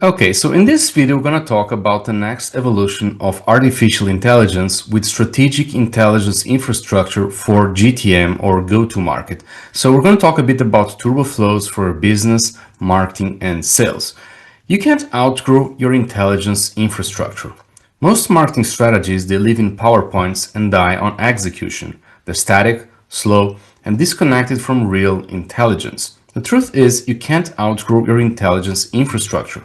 Okay, so in this video, we're going to talk about the next evolution of artificial intelligence with strategic intelligence infrastructure for GTM or go-to-market. So we're going to talk a bit about TurboFlows for business, marketing, and sales. You can't outgrow your intelligence infrastructure. Most marketing strategies, they live in PowerPoints and die on execution. They're static, slow, and disconnected from real intelligence. The truth is, you can't outgrow your intelligence infrastructure.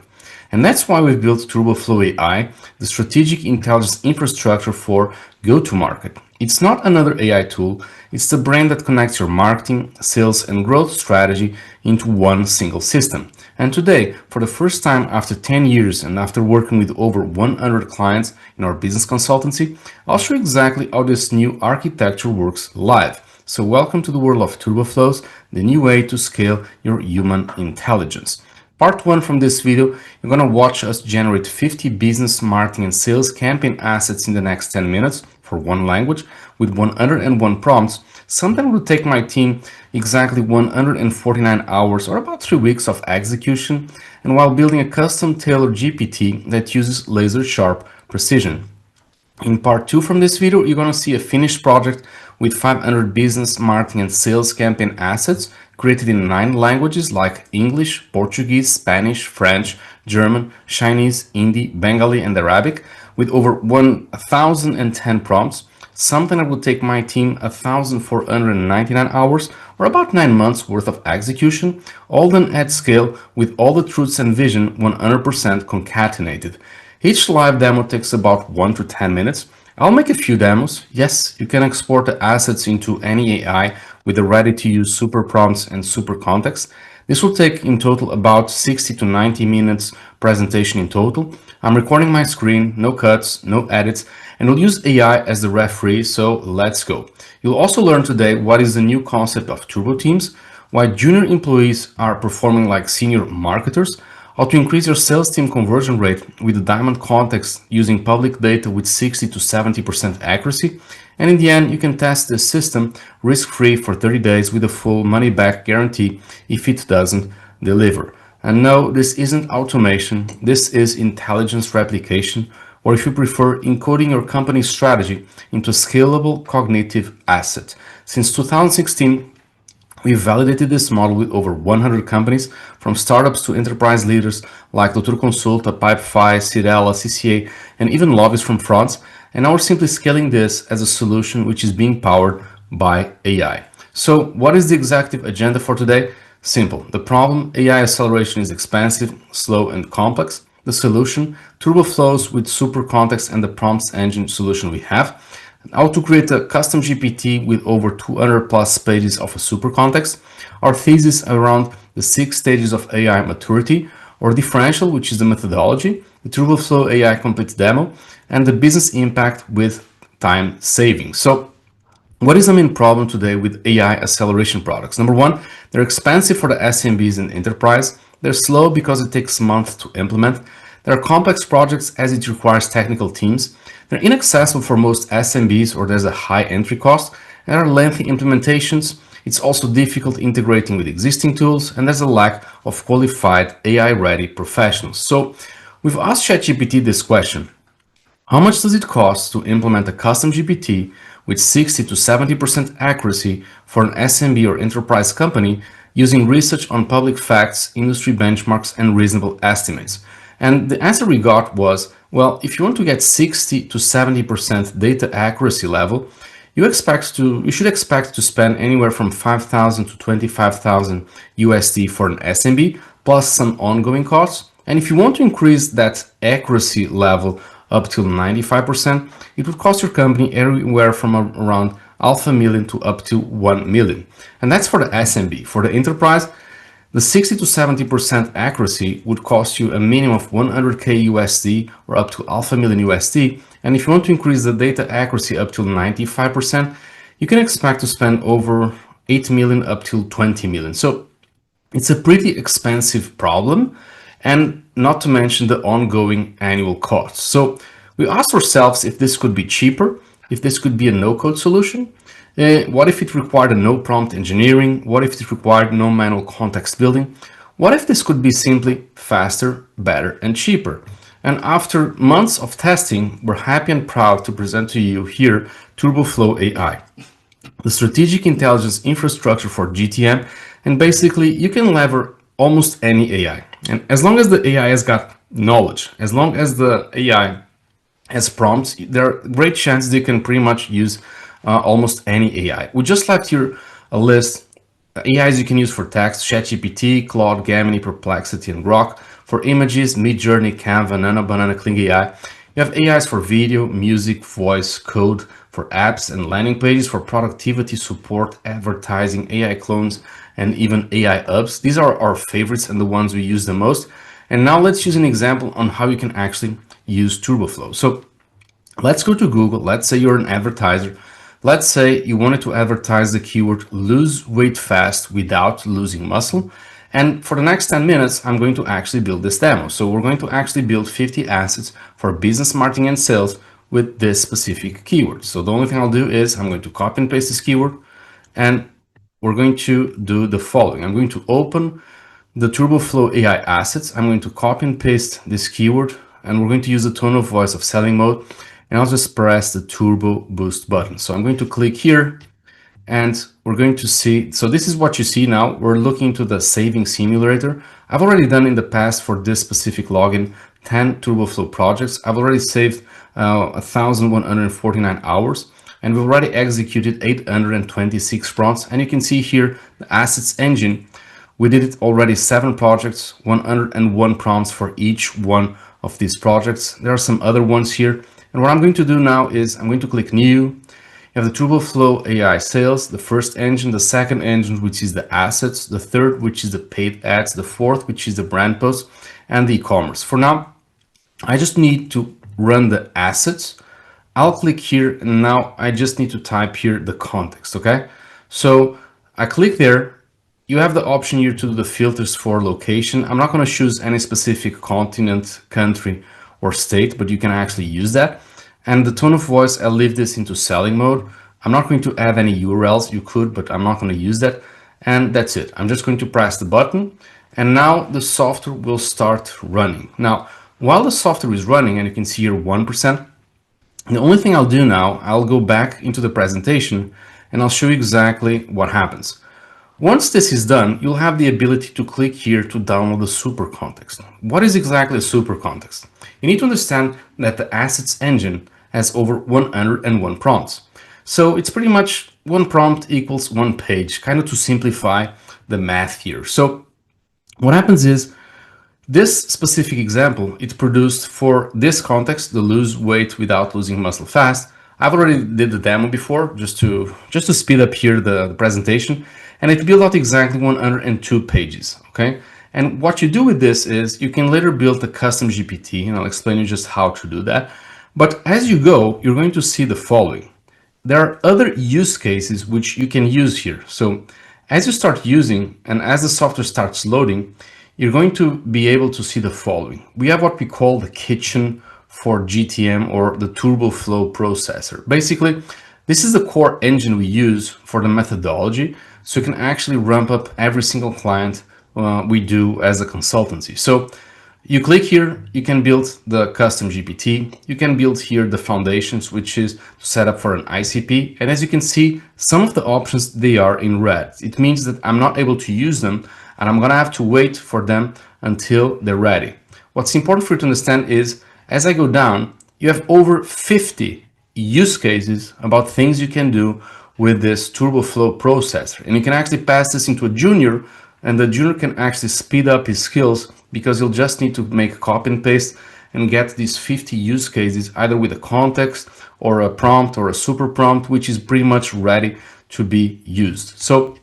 And that's why we've built TurboFlow AI, the strategic intelligence infrastructure for go-to-market. It's not another AI tool, it's the brain that connects your marketing, sales, and growth strategy into one single system. And today, for the first time after 10 years and after working with over 100 clients in our business consultancy, I'll show you exactly how this new architecture works live. So welcome to the world of TurboFlows, the new way to scale your human intelligence. Part 1 from this video, you're going to watch us generate 50 business, marketing, and sales campaign assets in the next 10 minutes for one language with 101 prompts. Something will take my team exactly 149 hours or about 3 weeks of execution, and while building a custom tailored GPT that uses laser sharp precision. In part 2 from this video, you're going to see a finished project with 500 business, marketing, and sales campaign assets created in 9 languages like English, Portuguese, Spanish, French, German, Chinese, Hindi, Bengali, and Arabic with over 1,010 prompts, something that would take my team 1,499 hours or about 9 months worth of execution, all done at scale with all the truths and vision 100% concatenated. Each live demo takes about 1 to 10 minutes. I'll make a few demos. Yes, you can export the assets into any AI with the ready-to-use super prompts and super context. This will take in total about 60 to 90 minutes presentation in total. I'm recording my screen, no cuts, no edits, and we'll use AI as the referee, so let's go. You'll also learn today what is the new concept of TurboTeams, why junior employees are performing like senior marketers, how to increase your sales team conversion rate with the diamond context using public data with 60 to 70% accuracy. And in the end, you can test the system risk-free for 30 days with a full money-back guarantee if it doesn't deliver. And no, this isn't automation. This is intelligence replication, or if you prefer, encoding your company's strategy into a scalable cognitive asset. Since 2016, we validated this model with over 100 companies, from startups to enterprise leaders like Doutor Consulta, Pipefy, Cirela, CCA, and even lobbyists from France. And now we're simply scaling this as a solution which is being powered by AI. So what is the executive agenda for today? Simple. The problem, AI acceleration is expensive, slow, and complex. The solution, TurboFlows with super context and the prompts engine solution we have. How to create a custom GPT with over 200 plus pages of a super context, our thesis around the 6 stages of AI maturity, or Differential, which is the methodology, the TurboFlow AI complete demo, and the business impact with time saving. So what is the main problem today with AI acceleration products? Number one, they're expensive for the SMBs and enterprise. They're slow because it takes months to implement. There are complex projects as it requires technical teams. They're inaccessible for most SMBs or there's a high entry cost. There are lengthy implementations. It's also difficult integrating with existing tools, and there's a lack of qualified AI-ready professionals. So we've asked ChatGPT this question: how much does it cost to implement a custom GPT with 60 to 70% accuracy for an SMB or enterprise company using research on public facts, industry benchmarks, and reasonable estimates? And the answer we got was, well, if you want to get 60 to 70% data accuracy level, you should expect to spend anywhere from 5,000 to 25,000 USD for an SMB, plus some ongoing costs. And if you want to increase that accuracy level up to 95%, it would cost your company anywhere from around $500,000 to up to $1 million. And that's for the SMB. For the enterprise, the 60 to 70% accuracy would cost you a minimum of 100K USD or up to $500,000 USD. And if you want to increase the data accuracy up to 95%, you can expect to spend over 8 million up to 20 million. So it's a pretty expensive problem, and not to mention the ongoing annual costs. So we asked ourselves if this could be cheaper, if this could be a no-code solution. What if it required a no prompt engineering? What if it required no manual context building? What if this could be simply faster, better, and cheaper? And after months of testing, we're happy and proud to present to you here TurboFlow AI, the strategic intelligence infrastructure for GTM. And basically, you can lever almost any AI. And as long as the AI has got knowledge, as long as the AI has prompts, there are great chances you can pretty much use almost any AI. We just left here a list. AIs you can use for text: ChatGPT, Claude, Gemini, Perplexity, and Grok. For images: Midjourney, Canva, Nano, Banana, Kling AI. You have AIs for video, music, voice, code, for apps and landing pages, for productivity, support, advertising, AI clones, and even AI ups. These are our favorites and the ones we use the most. And now let's use an example on how you can actually use TurboFlow. So let's go to Google. Let's say you're an advertiser. Let's say you wanted to advertise the keyword lose weight fast without losing muscle. And for the next 10 minutes, I'm going to actually build this demo. So we're going to actually build 50 assets for business marketing and sales with this specific keyword. So the only thing I'll do is I'm going to copy and paste this keyword, and we're going to do the following. I'm going to open the TurboFlow AI assets. I'm going to copy and paste this keyword, and we're going to use the tone of voice of selling mode, and I'll just press the turbo boost button. So I'm going to click here, and we're going to see, so this is what you see now. We're looking to the saving simulator. I've already done in the past for this specific login 10 TurboFlow projects. I've already saved 1,149 hours, and we've already executed 826 prompts. And you can see here the assets engine. We did it already 7 projects, 101 prompts for each one of these projects. There are some other ones here. And what I'm going to do now is I'm going to click new. You have the TurboFlow AI sales, the first engine, the second engine, which is the assets, the third, which is the paid ads, the fourth, which is the brand post, and the e-commerce. For now, I just need to run the assets. I'll click here, and now I just need to type here the context, okay? So I click there. You have the option here to do the filters for location. I'm not going to choose any specific continent, country, or state, but you can actually use that. And the tone of voice, I'll leave this into selling mode. I'm not going to add any URLs. You could, but I'm not going to use that. And that's it. I'm just going to press the button, and now the software will start running. Now, while the software is running, and you can see here 1%, the only thing I'll do now, I'll go back into the presentation, and I'll show you exactly what happens. Once this is done, you'll have the ability to click here to download the super context. What is exactly a super context? You need to understand that the assets engine has over 101 prompts. So it's pretty much one prompt equals one page, kind of to simplify the math here. So what happens is this specific example, it's produced for this context, the lose weight without losing muscle fast. I've already did the demo before just to speed up here the presentation, and it built out exactly 102 pages, okay? And what you do with this is you can later build a custom GPT, and I'll explain you just how to do that. But as you go, you're going to see the following. There are other use cases which you can use here. So as you start using, and as the software starts loading, you're going to be able to see the following. We have what we call the kitchen for GTM, or the TurboFlow processor. Basically, this is the core engine we use for the methodology, so you can actually ramp up every single client we do as a consultancy. So you click here, you can build the custom GPT, you can build here the foundations, which is set up for an ICP. And as you can see, some of the options, they are in red. It means that I'm not able to use them, and I'm gonna have to wait for them until they're ready. What's important for you to understand is, as I go down, you have over 50 use cases about things you can do with this TurboFlow processor. And you can actually pass this into a junior, and the junior can actually speed up his skills, because you'll just need to make a copy and paste and get these 50 use cases either with a context or a prompt or a super prompt, which is pretty much ready to be used. So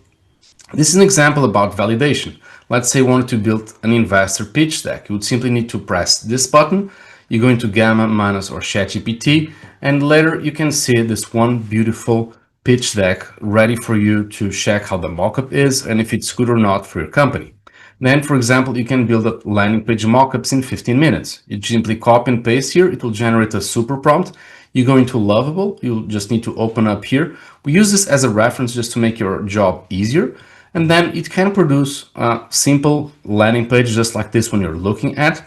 this is an example about validation. Let's say you wanted to build an investor pitch deck. You would simply need to press this button. You go into Gamma, Manus, or ChatGPT, and later you can see this one beautiful pitch deck ready for you to check how the mockup is and if it's good or not for your company. Then, for example, you can build up landing page mockups in 15 minutes. You simply copy and paste here. It will generate a super prompt. You go into Lovable. You'll just need to open up here. We use this as a reference just to make your job easier. And then it can produce a simple landing page just like this one you're looking at.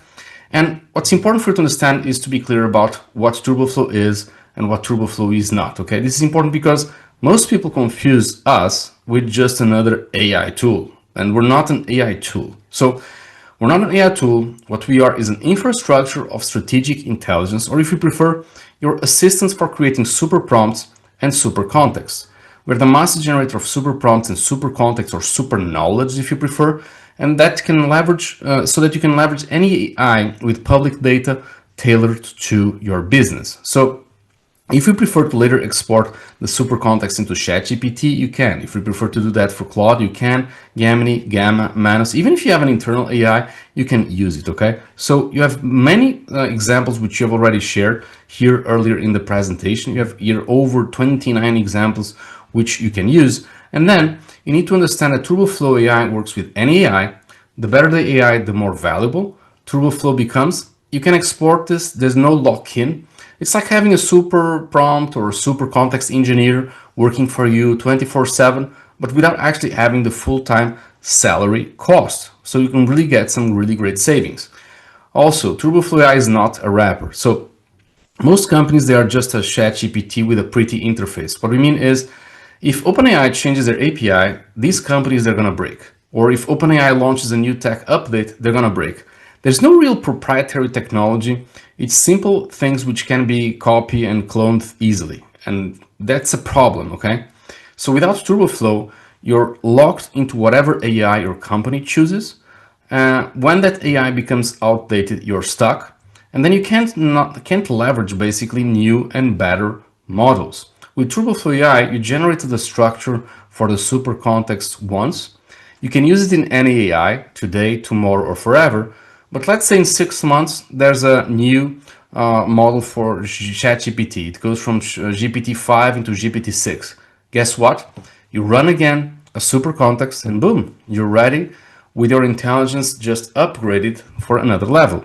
And what's important for you to understand is to be clear about what TurboFlow is and what TurboFlow is not, okay? This is important because most people confuse us with just another AI tool, and we're not an AI tool. So we're not an AI tool. What we are is an infrastructure of strategic intelligence, or if you prefer, your assistance for creating super prompts and super context. We're the master generator of super prompts and super context, or super knowledge if you prefer, and that can leverage so that you can leverage any AI with public data tailored to your business. So if you prefer to later export the super context into ChatGPT, you can. If you prefer to do that for Claude, you can. Gemini, Gamma, Manus, even if you have an internal AI, you can use it, okay? So you have many examples which you have already shared here earlier in the presentation. You have here over 29 examples which you can use. And then you need to understand that TurboFlow AI works with any AI. The better the AI, the more valuable TurboFlow becomes. You can export this, there's no lock-in. It's like having a super prompt or a super context engineer working for you 24/7, but without actually having the full-time salary cost. So you can really get some really great savings. Also, TurboFlow AI is not a wrapper. So most companies, they are just a ChatGPT with a pretty interface. What we mean is, if OpenAI changes their API, these companies, they're gonna break. Or if OpenAI launches a new tech update, they're gonna break. There's no real proprietary technology. It's simple things which can be copied and cloned easily. And that's a problem, okay? So without TurboFlow, you're locked into whatever AI your company chooses. When that AI becomes outdated, you're stuck. And then you can't leverage basically new and better models. With TurboFlow AI, you generated the structure for the super context once. You can use it in any AI today, tomorrow, or forever. But let's say in 6 months, there's a new model for ChatGPT. It goes from GPT-5 into GPT-6. Guess what? You run again a super context and boom, you're ready with your intelligence just upgraded for another level.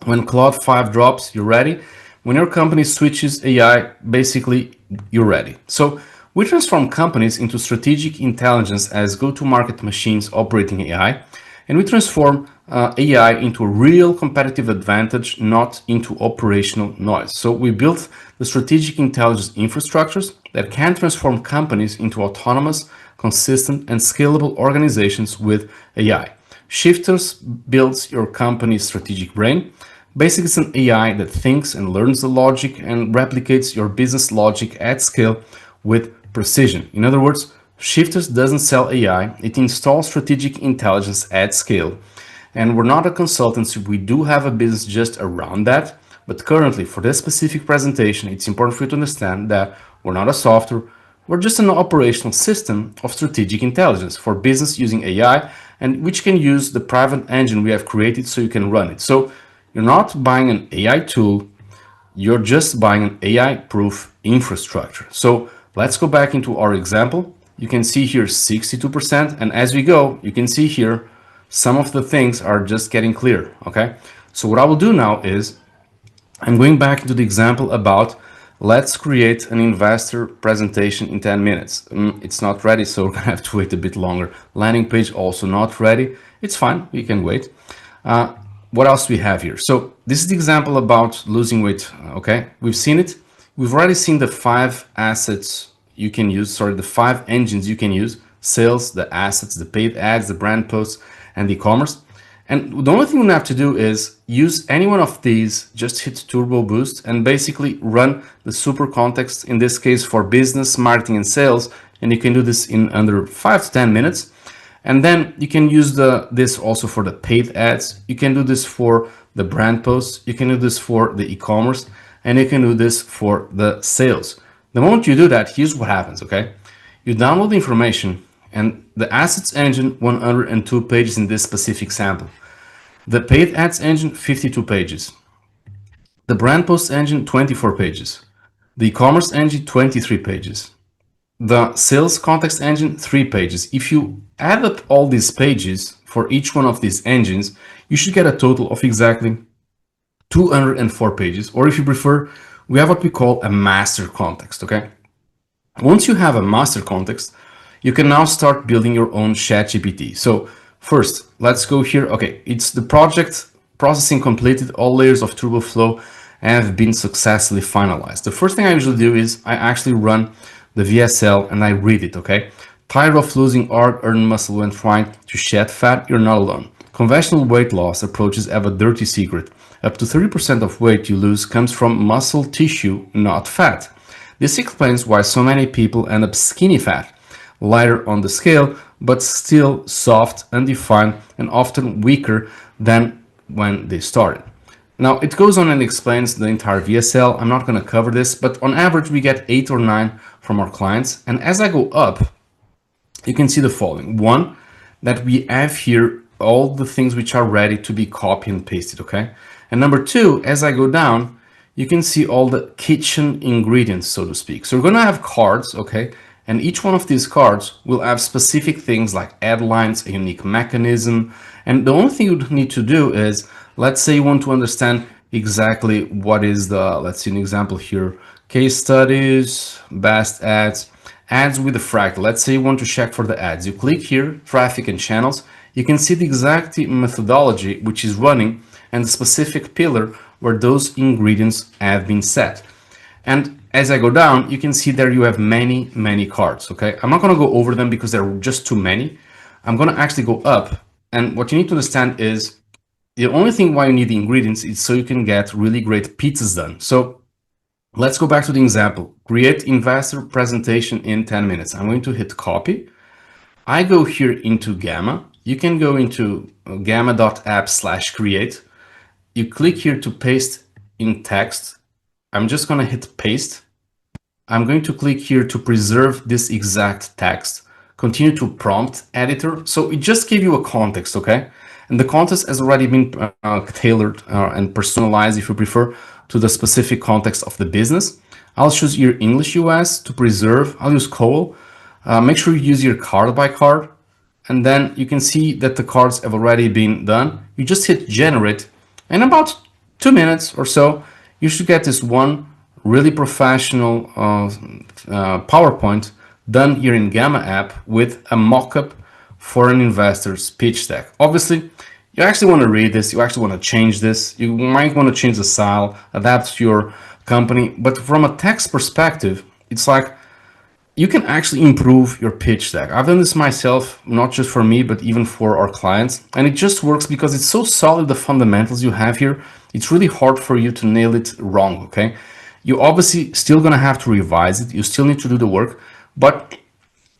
When Claude 5 drops, you're ready. When your company switches AI, basically you're ready. So we transform companies into strategic intelligence as go-to-market machines operating AI, and we transform AI into a real competitive advantage, not into operational noise. So we built the strategic intelligence infrastructures that can transform companies into autonomous, consistent, and scalable organizations with AI. Shifters builds your company's strategic brain. Basically, it's an AI that thinks and learns the logic and replicates your business logic at scale with precision. In other words, Shifters doesn't sell AI, it installs strategic intelligence at scale. And we're not a consultancy, we do have a business just around that. But currently, for this specific presentation, it's important for you to understand that we're not a software, we're just an operational system of strategic intelligence for business using AI, and which can use the private engine we have created so you can run it. So you're not buying an AI tool, you're just buying an AI-proof infrastructure. So let's go back into our example. You can see here 62%, and as we go, you can see here some of the things are just getting clear, okay? So what I will do now is I'm going back to the example about let's create an investor presentation in 10 minutes. It's not ready, so we're gonna have to wait a bit longer. Landing page also not ready. It's fine, we can wait. What else do we have here? So this is the example about losing weight, okay? We've seen it. We've already seen the 5 assets you can use, the 5 engines you can use: sales, the assets, the paid ads, the brand posts, and the e-commerce. And the only thing we have to do is use any one of these, just hit Turbo Boost and basically run the super context, in this case for business, marketing, and sales. And you can do this in under 5 to 10 minutes. And then you can use this also for the paid ads. You can do this for the brand posts. You can do this for the e-commerce, and you can do this for the sales. The moment you do that, here's what happens, okay? You download the information, and the assets engine, 102 pages in this specific sample. The paid ads engine, 52 pages. The brand post engine, 24 pages. The e-commerce engine, 23 pages. The sales context engine, 3 pages. If you add up all these pages for each one of these engines, you should get a total of exactly 204 pages. Or if you prefer, we have what we call a master context, okay? Once you have a master context, you can now start building your own ChatGPT. So first, let's go here. Okay, it's the project processing completed. All layers of TurboFlow have been successfully finalized. The first thing I usually do is I actually run the VSL and I read it, okay? Tired of losing hard-earned muscle when trying to shed fat? You're not alone. Conventional weight loss approaches have a dirty secret. Up to 30% of weight you lose comes from muscle tissue, not fat. This explains why so many people end up skinny fat, lighter on the scale, but still soft, undefined, and often weaker than when they started. Now, it goes on and explains the entire VSL. I'm not going to cover this, but on average, we get 8 or 9 from our clients. And as I go up, you can see the following. One, that we have here all the things which are ready to be copied and pasted, okay? And number two, as I go down, you can see all the kitchen ingredients, so to speak. So we're gonna have cards, okay? And each one of these cards will have specific things like headlines, a unique mechanism. And the only thing you need to do is, let's say you want to understand exactly what is the, let's see an example here, case studies, best ads, ads with a fractal. Let's say you want to check for the ads. You click here, traffic and channels. You can see the exact methodology which is running and the specific pillar where those ingredients have been set. And as I go down, you can see there you have many cards, okay? I'm not gonna go over them because there are just too many. I'm gonna actually go up, and what you need to understand is the only thing why you need the ingredients is so you can get really great pizzas done. So let's go back to the example. Create investor presentation in 10 minutes. I'm going to hit copy. I go here into Gamma. You can go into gamma.app/create. You click here to paste in text. I'm just going to hit paste. I'm going to click here to preserve this exact text. Continue to prompt editor. So it just gave you a context, okay? And the context has already been tailored and personalized, if you prefer, to the specific context of the business. I'll choose your English US to preserve. I'll use Cole. Make sure you use your card by card. And then you can see that the cards have already been done. You just hit generate. In about 2 minutes or so, you should get this one really professional PowerPoint done here in Gamma app with a mock-up for an investor's pitch deck. Obviously, you actually want to read this, you actually want to change this, you might want to change the style, adapt to your company, but from a text perspective, it's like you can actually improve your pitch deck. I've done this myself, not just for me, but even for our clients. And it just works because it's so solid, the fundamentals you have here. It's really hard for you to nail it wrong, okay? You obviously still gonna have to revise it. You still need to do the work. But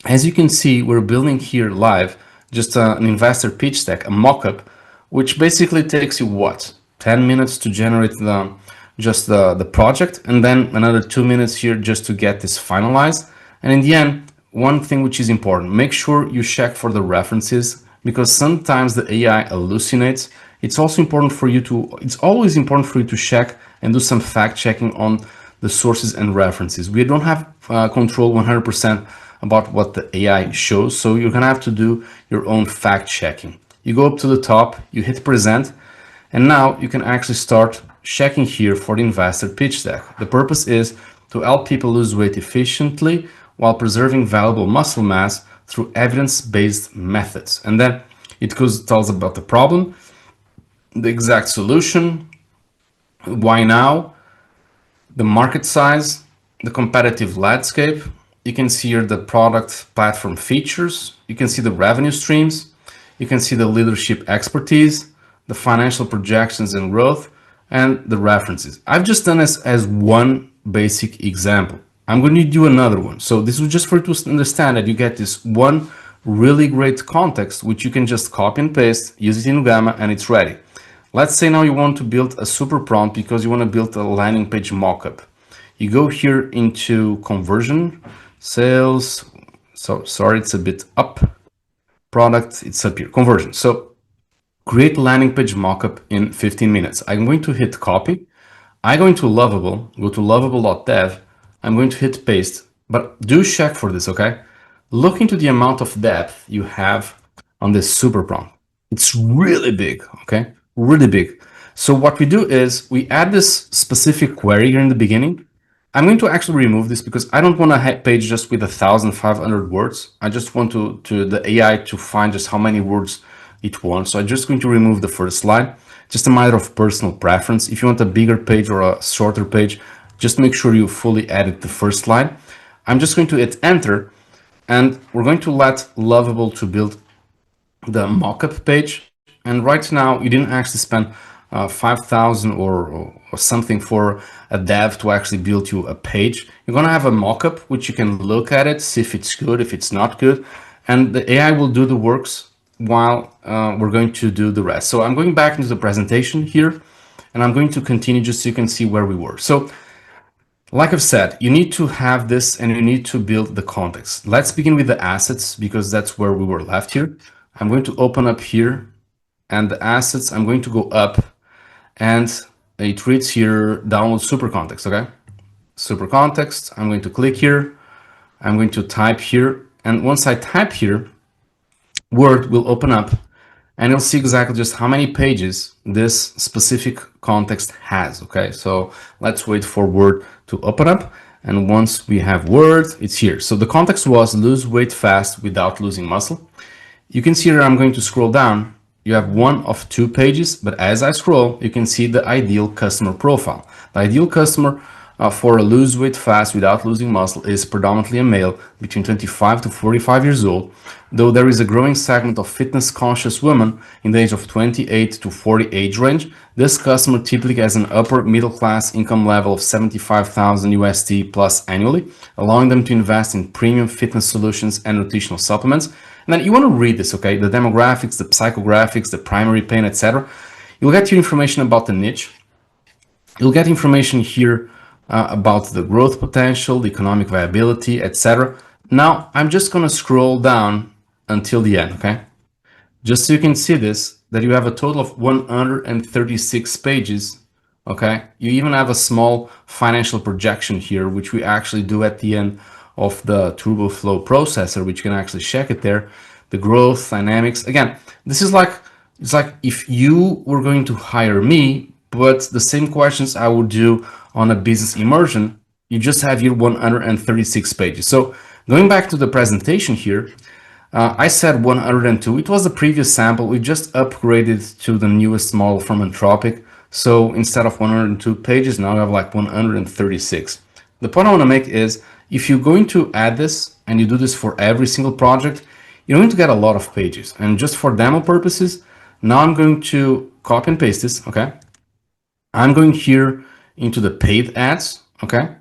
as you can see, we're building here live, just an investor pitch deck, a mock-up, which basically takes you what? 10 minutes to generate the project, and then another 2 minutes here just to get this finalized. And in the end, one thing which is important, make sure you check for the references, because sometimes the AI hallucinates. It's also important for you to, it's always important for you to check and do some fact checking on the sources and references. We don't have control 100% about what the AI shows, so you're gonna have to do your own fact checking. You go up to the top, you hit present, and now you can actually start checking here for the investor pitch deck. The purpose is to help people lose weight efficiently while preserving valuable muscle mass through evidence-based methods. And then it tells about the problem, the exact solution, why now, the market size, the competitive landscape. You can see here the product platform features. You can see the revenue streams. You can see the leadership expertise, the financial projections and growth, and the references. I've just done this as one basic example. I'm going to do another one. So this is just for you to understand that you get this one really great context, which you can just copy and paste, use it in Gamma, and it's ready. Let's say now you want to build a super prompt because you want to build a landing page mockup. You go here into conversion, sales. So sorry, it's a bit up. Product, it's up here, conversion. So create landing page mockup in 15 minutes. I'm going to hit copy. I'm going to Lovable, go to lovable.dev. I'm going to hit paste, but do check for this, okay? Look into the amount of depth you have on this super prompt. It's really big, okay? Really big. So what we do is we add this specific query here in the beginning, I'm going to actually remove this because I don't want a page just with 1,500 words. I just want to the AI to find just how many words it wants. So I'm just going to remove the first slide. Just a matter of personal preference. If you want a bigger page or a shorter page, just make sure you fully edit the first slide. I'm just going to hit enter, and we're going to let Lovable to build the mockup page. And right now, you didn't actually spend 5,000 or something for a dev to actually build you a page. You're going to have a mockup, which you can look at it, see if it's good, if it's not good. And the AI will do the works while we're going to do the rest. So I'm going back into the presentation here, and I'm going to continue just so you can see where we were. So like I've said, you need to have this and you need to build the context. Let's begin with the assets because that's where we were left here. I'm going to open up here, and the assets, I'm going to go up, and it reads here, download super context, okay? Super context, I'm going to click here, I'm going to type here, and once I type here, Word will open up, and you'll see exactly just how many pages this specific context has, okay? So let's wait for Word to open up, and once we have Word, it's here. So the context was lose weight fast without losing muscle. You can see here, I'm going to scroll down. You have one of two pages, but as I scroll, you can see the ideal customer profile. The ideal customer for a lose weight fast without losing muscle is predominantly a male between 25 to 45 years old, though there is a growing segment of fitness conscious women in the age of 28 to 40 age range. This customer typically has an upper middle class income level of 75,000 USD plus annually, allowing them to invest in premium fitness solutions and nutritional supplements. And then you want to read this, okay? The demographics, the psychographics, the primary pain, etc. You'll get your information about the niche. You'll get information here about the growth potential, the economic viability, etc. Now, I'm just going to scroll down until the end, okay? Just so you can see this, that you have a total of 136 pages, okay? You even have a small financial projection here, which we actually do at the end of the TurboFlow processor, which you can actually check it there. The growth dynamics. Again, this is like, it's like if you were going to hire me, but the same questions I would do on a business immersion, you just have here 136 pages. So going back to the presentation here, I said 102. It was the previous sample. We just upgraded to the newest model from Anthropic. So instead of 102 pages, now we have like 136. The point I want to make is if you're going to add this and you do this for every single project, you're going to get a lot of pages. And just for demo purposes, now I'm going to copy and paste this, okay? I'm going here into the paid ads, okay?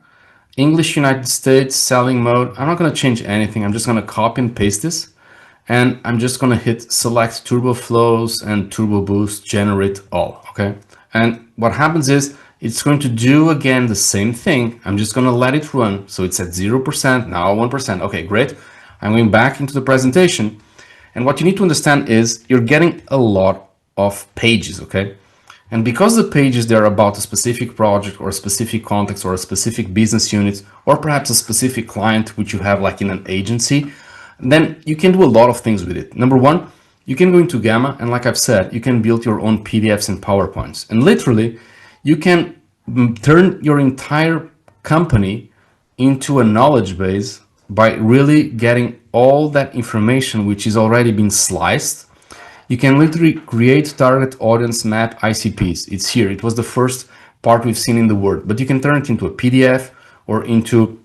English United States, selling mode. I'm not going to change anything. I'm just going to copy and paste this. And I'm just going to hit select TurboFlows and Turbo Boost, generate all, okay? And what happens is it's going to do again the same thing. I'm just going to let it run. So it's at 0%, now 1%. Okay, great. I'm going back into the presentation. And what you need to understand is you're getting a lot of pages, okay? And because the pages, they're about a specific project or a specific context or a specific business unit, or perhaps a specific client, which you have like in an agency, then you can do a lot of things with it. Number one, you can go into Gamma, and like I've said, you can build your own PDFs and PowerPoints. And literally, you can turn your entire company into a knowledge base by really getting all that information which is already been sliced. You can literally create target audience map ICPs. It's here. It was the first part we've seen in the Word, but you can turn it into a PDF or into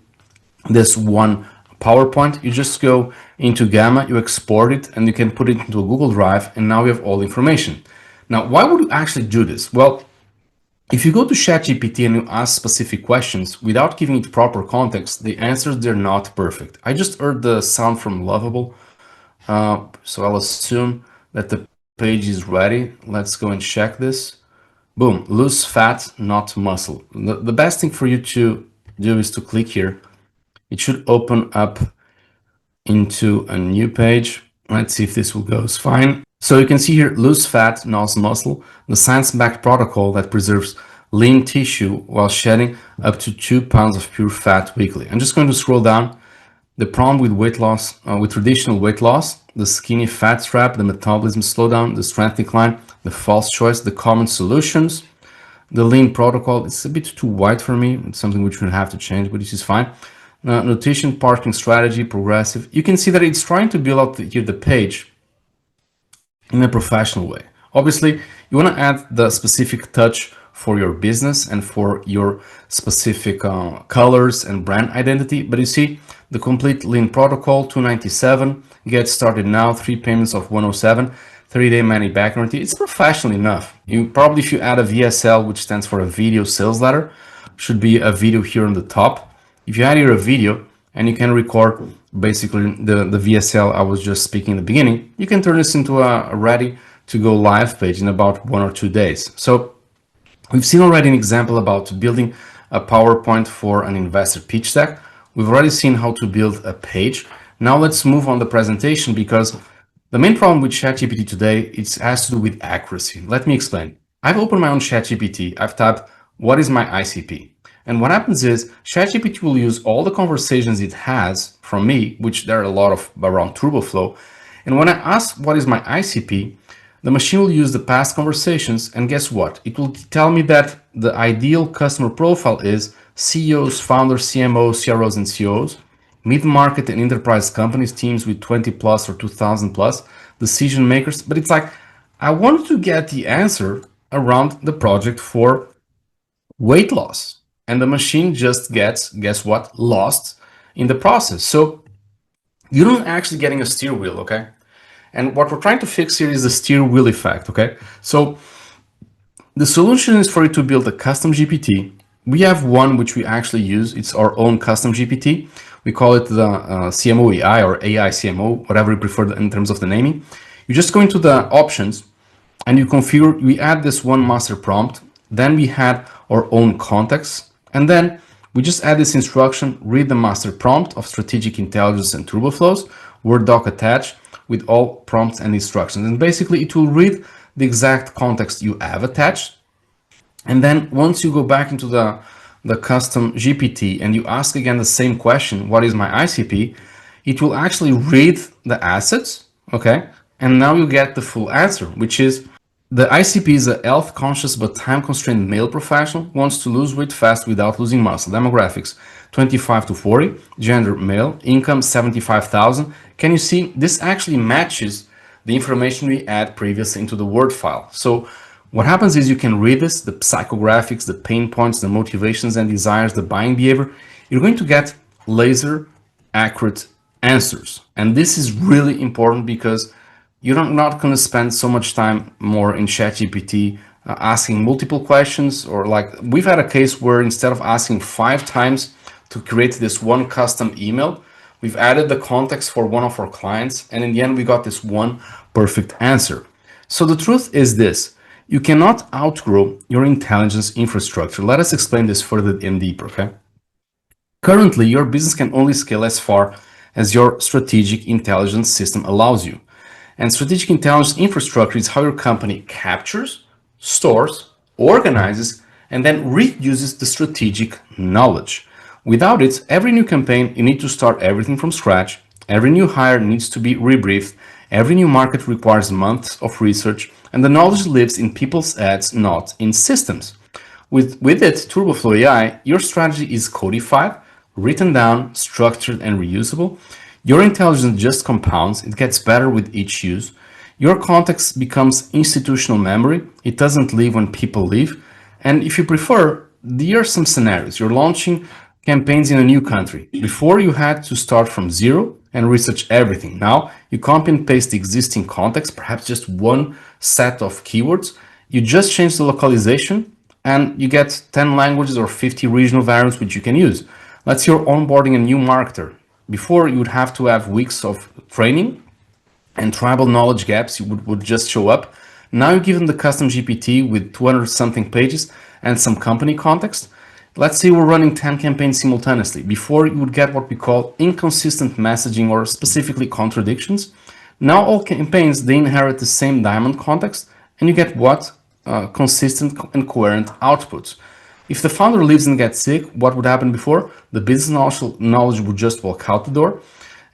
this one PowerPoint. You just go into Gamma, you export it, and you can put it into a Google Drive, and now you have all the information. Now, why would you actually do this? Well, if you go to ChatGPT and you ask specific questions without giving it proper context, the answers, they're not perfect. I just heard the sound from Lovable, so I'll assume that the page is ready. Let's go and check this. Boom, lose fat, not muscle. The best thing for you to do is to click here. It should open up into a new page. Let's see if this will go fine. So you can see here, lose fat, not muscle, the science-backed protocol that preserves lean tissue while shedding up to 2 pounds of pure fat weekly. I'm just going to scroll down. The problem with weight loss, with traditional weight loss, the skinny fat trap, the metabolism slowdown, the strength decline, the false choice, the common solutions. The lean protocol, it's a bit too wide for me. It's something which we'll have to change, but this is fine. Notation, parking strategy, progressive. You can see that it's trying to build out here the page in a professional way. Obviously, you want to add the specific touch for your business and for your specific colors and brand identity. But you see, the complete lean protocol, 297, get started now, 3 payments of 107, 30-day money back guarantee. It's professional enough. You probably, if you add a VSL, which stands for a video sales letter, should be a video here on the top. If you add here a video and you can record basically the VSL I was just speaking in the beginning, you can turn this into a ready to go live page in about 1 or 2 days. So we've seen already an example about building a PowerPoint for an investor pitch deck. We've already seen how to build a page. Now let's move on the presentation, because the main problem with ChatGPT today, it has to do with accuracy. Let me explain. I've opened my own ChatGPT. I've typed, what is my ICP? And what happens is ChatGPT will use all the conversations it has from me, which there are a lot of around TurboFlow. And when I ask what is my ICP, the machine will use the past conversations, and guess what? It will tell me that the ideal customer profile is CEOs, founders, CMOs, CROs, and COs, mid-market and enterprise companies, teams with 20 plus or 2000 plus decision makers. But it's like, I want to get the answer around the project for weight loss. And the machine just gets, guess what, lost in the process. So you're not actually getting a steer wheel, okay? And what we're trying to fix here is the steer wheel effect, okay? So the solution is for you to build a custom GPT. We have one which we actually use. It's our own custom GPT. We call it the CMO AI or AI CMO, whatever you prefer in terms of the naming. You just go into the options and you configure, we add this one master prompt. Then we had our own context. And then we just add this instruction, read the master prompt of Strategic Intelligence and TurboFlows, Word doc attached with all prompts and instructions. And basically it will read the exact context you have attached. And then once you go back into the custom GPT and you ask again the same question, what is my ICP? It will actually read the assets, okay? And now you get the full answer, which is the ICP is a health conscious but time constrained male professional, wants to lose weight fast without losing muscle. Demographics 25 to 40, gender male, income 75,000. Can you see this actually matches the information we add previously into the Word file? So what happens is you can read this, the psychographics, the pain points, the motivations and desires, the buying behavior. You're going to get laser accurate answers. And this is really important because you're not going to spend so much time more in ChatGPT asking multiple questions, or like we've had a case where instead of asking 5 times to create this one custom email, we've added the context for one of our clients, and in the end we got this one perfect answer. So the truth is this: you cannot outgrow your intelligence infrastructure. Let us explain this further and deeper, okay? Currently, your business can only scale as far as your strategic intelligence system allows you. And strategic intelligence infrastructure is how your company captures, stores, organizes, and then reuses the strategic knowledge. Without it, every new campaign, you need to start everything from scratch. Every new hire needs to be rebriefed. Every new market requires months of research, and the knowledge lives in people's heads, not in systems. With it, TurboFlow AI, your strategy is codified, written down, structured, and reusable. Your intelligence just compounds, it gets better with each use. Your context becomes institutional memory, it doesn't leave when people leave. And if you prefer, there are some scenarios. You're launching campaigns in a new country. Before you had to start from zero and research everything. Now you copy and paste the existing context, perhaps just one set of keywords. You just change the localization and you get 10 languages or 50 regional variants which you can use. Let's say you're onboarding a new marketer. Before, you would have to have weeks of training and tribal knowledge gaps would just show up. Now you give them the custom GPT with 200 something pages and some company context. Let's say we're running 10 campaigns simultaneously. Before, you would get what we call inconsistent messaging or specifically contradictions. Now all campaigns, they inherit the same diamond context, and you get what? Consistent and coherent outputs. If the founder leaves and gets sick, what would happen before? The business knowledge would just walk out the door.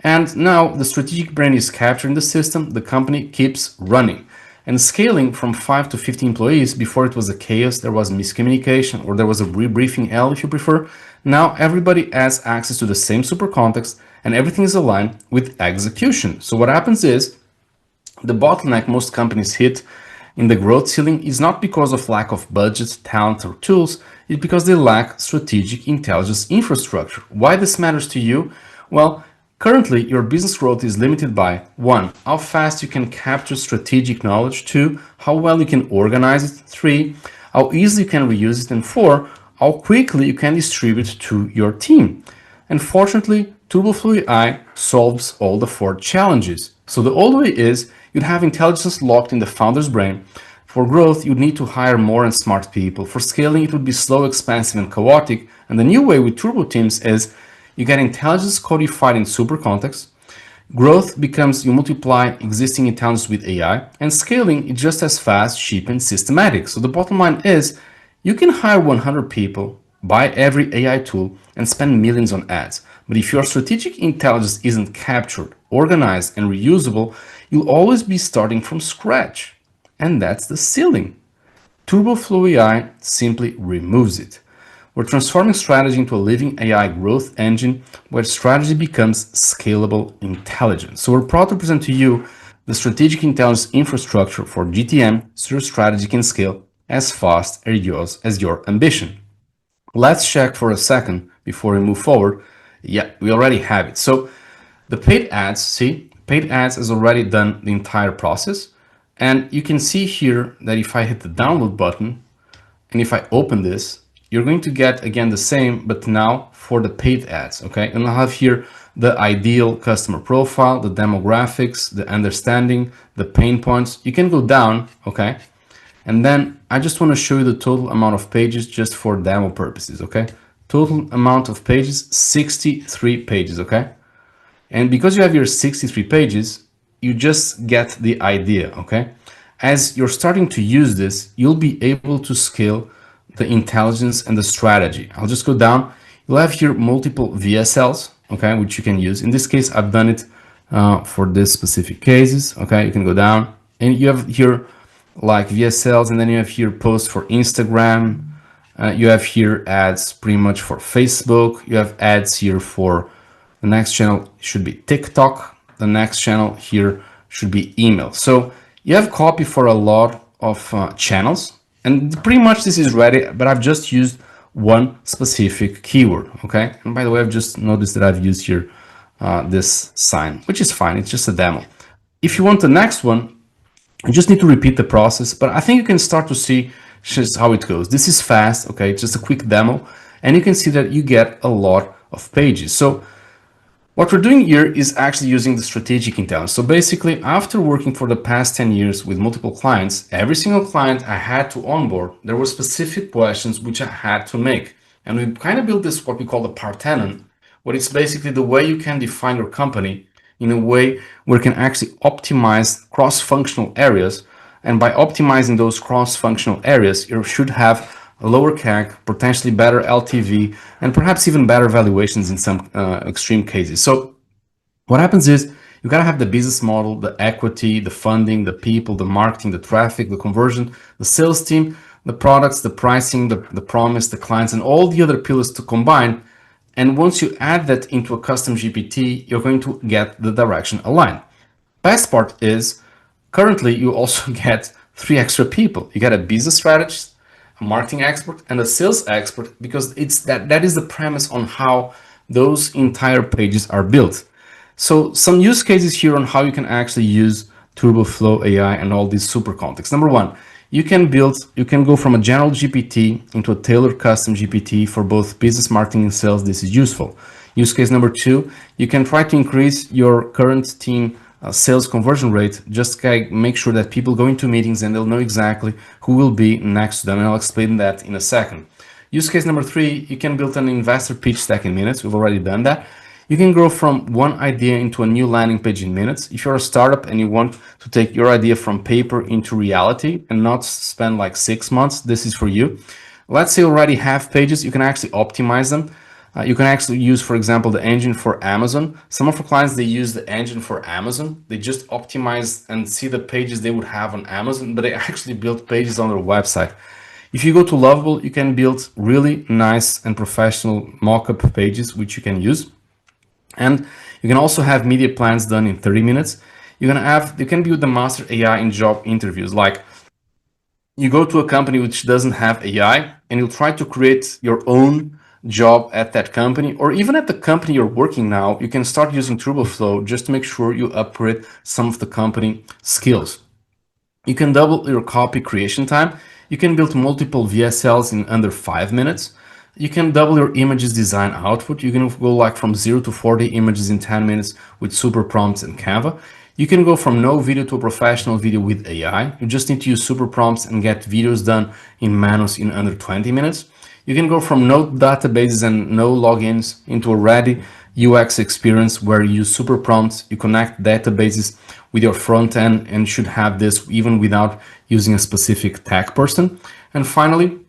And now the strategic brain is capturing the system, the company keeps running. And scaling from 5 to 50 employees, before it was a chaos, there was miscommunication, or there was a rebriefing L if you prefer. Now everybody has access to the same super context and everything is aligned with execution. So what happens is the bottleneck most companies hit in the growth ceiling is not because of lack of budget, talent, or tools, it's because they lack strategic intelligence infrastructure. Why this matters to you? Well, currently your business growth is limited by 1. How fast you can capture strategic knowledge, 2. How well you can organize it, 3. How easily you can reuse it, and 4. How quickly you can distribute it to your team. And fortunately, TurboFlow AI solves all the 4 challenges. So the old way is you'd have intelligence locked in the founder's brain. For growth, you'd need to hire more and smart people. For scaling, it would be slow, expensive, and chaotic. And the new way with TurboTeams is you get intelligence codified in super context. Growth becomes you multiply existing intelligence with AI, and scaling is just as fast, cheap, and systematic. So the bottom line is you can hire 100 people, buy every AI tool, and spend millions on ads. But if your strategic intelligence isn't captured, organized, and reusable, you'll always be starting from scratch. And that's the ceiling. TurboFlow AI simply removes it. We're transforming strategy into a living AI growth engine where strategy becomes scalable intelligence. So we're proud to present to you the strategic intelligence infrastructure for GTM so your strategy can scale as fast as your ambition. Let's check for a second before we move forward. Yeah, we already have it. So the paid ads, see, paid ads has already done the entire process. And you can see here that if I hit the download button and if I open this, you're going to get again the same, but now for the paid ads, okay? And I'll have here the ideal customer profile, the demographics, the understanding, the pain points. You can go down, okay? And then I just want to show you the total amount of pages just for demo purposes, okay? Total amount of pages, 63 pages, okay? And because you have your 63 pages, you just get the idea, okay? As you're starting to use this, you'll be able to scale the intelligence and the strategy. I'll just go down. You'll have here multiple VSLs, okay, which you can use. In this case, I've done it for this specific cases, okay? You can go down and you have here like VSLs, and then you have here posts for Instagram. You have here ads pretty much for Facebook. You have ads here for the next channel should be TikTok. The next channel here should be email. So you have copy for a lot of channels, and pretty much this is ready, but I've just used one specific keyword, okay? And by the way, I've just noticed that I've used here this sign, which is fine. It's just a demo. If you want the next one, you just need to repeat the process, but I think you can start to see just how it goes. This is fast, okay? Just a quick demo, and you can see that you get a lot of pages. So what we're doing here is actually using the strategic intelligence. So basically, after working for the past 10 years with multiple clients, every single client I had to onboard, there were specific questions which I had to make. And we kind of built this, what we call the Parthenon, where it's basically the way you can define your company in a way where you can actually optimize cross-functional areas. And by optimizing those cross-functional areas, you should have a lower CAC, potentially better LTV, and perhaps even better valuations in some extreme cases. So what happens is you gotta have the business model, the equity, the funding, the people, the marketing, the traffic, the conversion, the sales team, the products, the pricing, the promise, the clients, and all the other pillars to combine. And once you add that into a custom GPT, you're going to get the direction aligned. Best part is currently you also get 3 extra people. You get a business strategist, a marketing expert, and a sales expert, because it's that is the premise on how those entire pages are built. So some use cases here on how you can actually use TurboFlow AI and all these super contexts. Number 1, you can go from a general GPT into a tailored custom GPT for both business, marketing, and sales. This is useful. Use case number 2, you can try to increase your current team sales conversion rate. Just make sure that people go into meetings and they'll know exactly who will be next to them. And I'll explain that in a second. Use case number 3, you can build an investor pitch stack in minutes. We've already done that. You can grow from one idea into a new landing page in minutes. If you're a startup and you want to take your idea from paper into reality and not spend like 6 months, this is for you. Let's say you already have pages, you can actually optimize them. You can actually use, for example, the engine for Amazon. Some of our clients, they use the engine for Amazon. They just optimize and see the pages they would have on Amazon, but they actually build pages on their website. If you go to Lovable, you can build really nice and professional mock-up pages, which you can use. And you can also have media plans done in 30 minutes. You can build the master AI in job interviews. Like, you go to a company which doesn't have AI and you'll try to create your own job at that company, or even at the company you're working now. You can start using TurboFlow just to make sure you upgrade some of the company skills. You can double your copy creation time. You can build multiple VSLs in under 5 minutes. You can double your images design output. You can go like from 0 to 40 images in 10 minutes with super prompts and Canva. You can go from no video to a professional video with AI. You just need to use super prompts and get videos done in Manus in under 20 minutes. You can go from no databases and no logins into a ready UX experience where you use super prompts, you connect databases with your front end, and should have this even without using a specific tech person. And finally,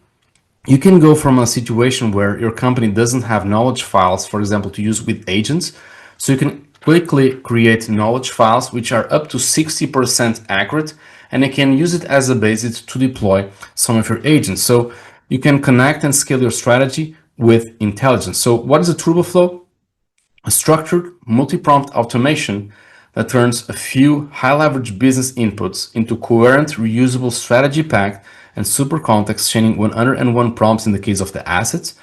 you can go from a situation where your company doesn't have knowledge files, for example, to use with agents. So you can quickly create knowledge files which are up to 60% accurate, and you can use it as a basis to deploy some of your agents. So you can connect and scale your strategy with intelligence. So what is a TurboFlow? A structured multi-prompt automation that turns a few high-leverage business inputs into coherent, reusable strategy packed and super context chaining 101 prompts in the case of the assets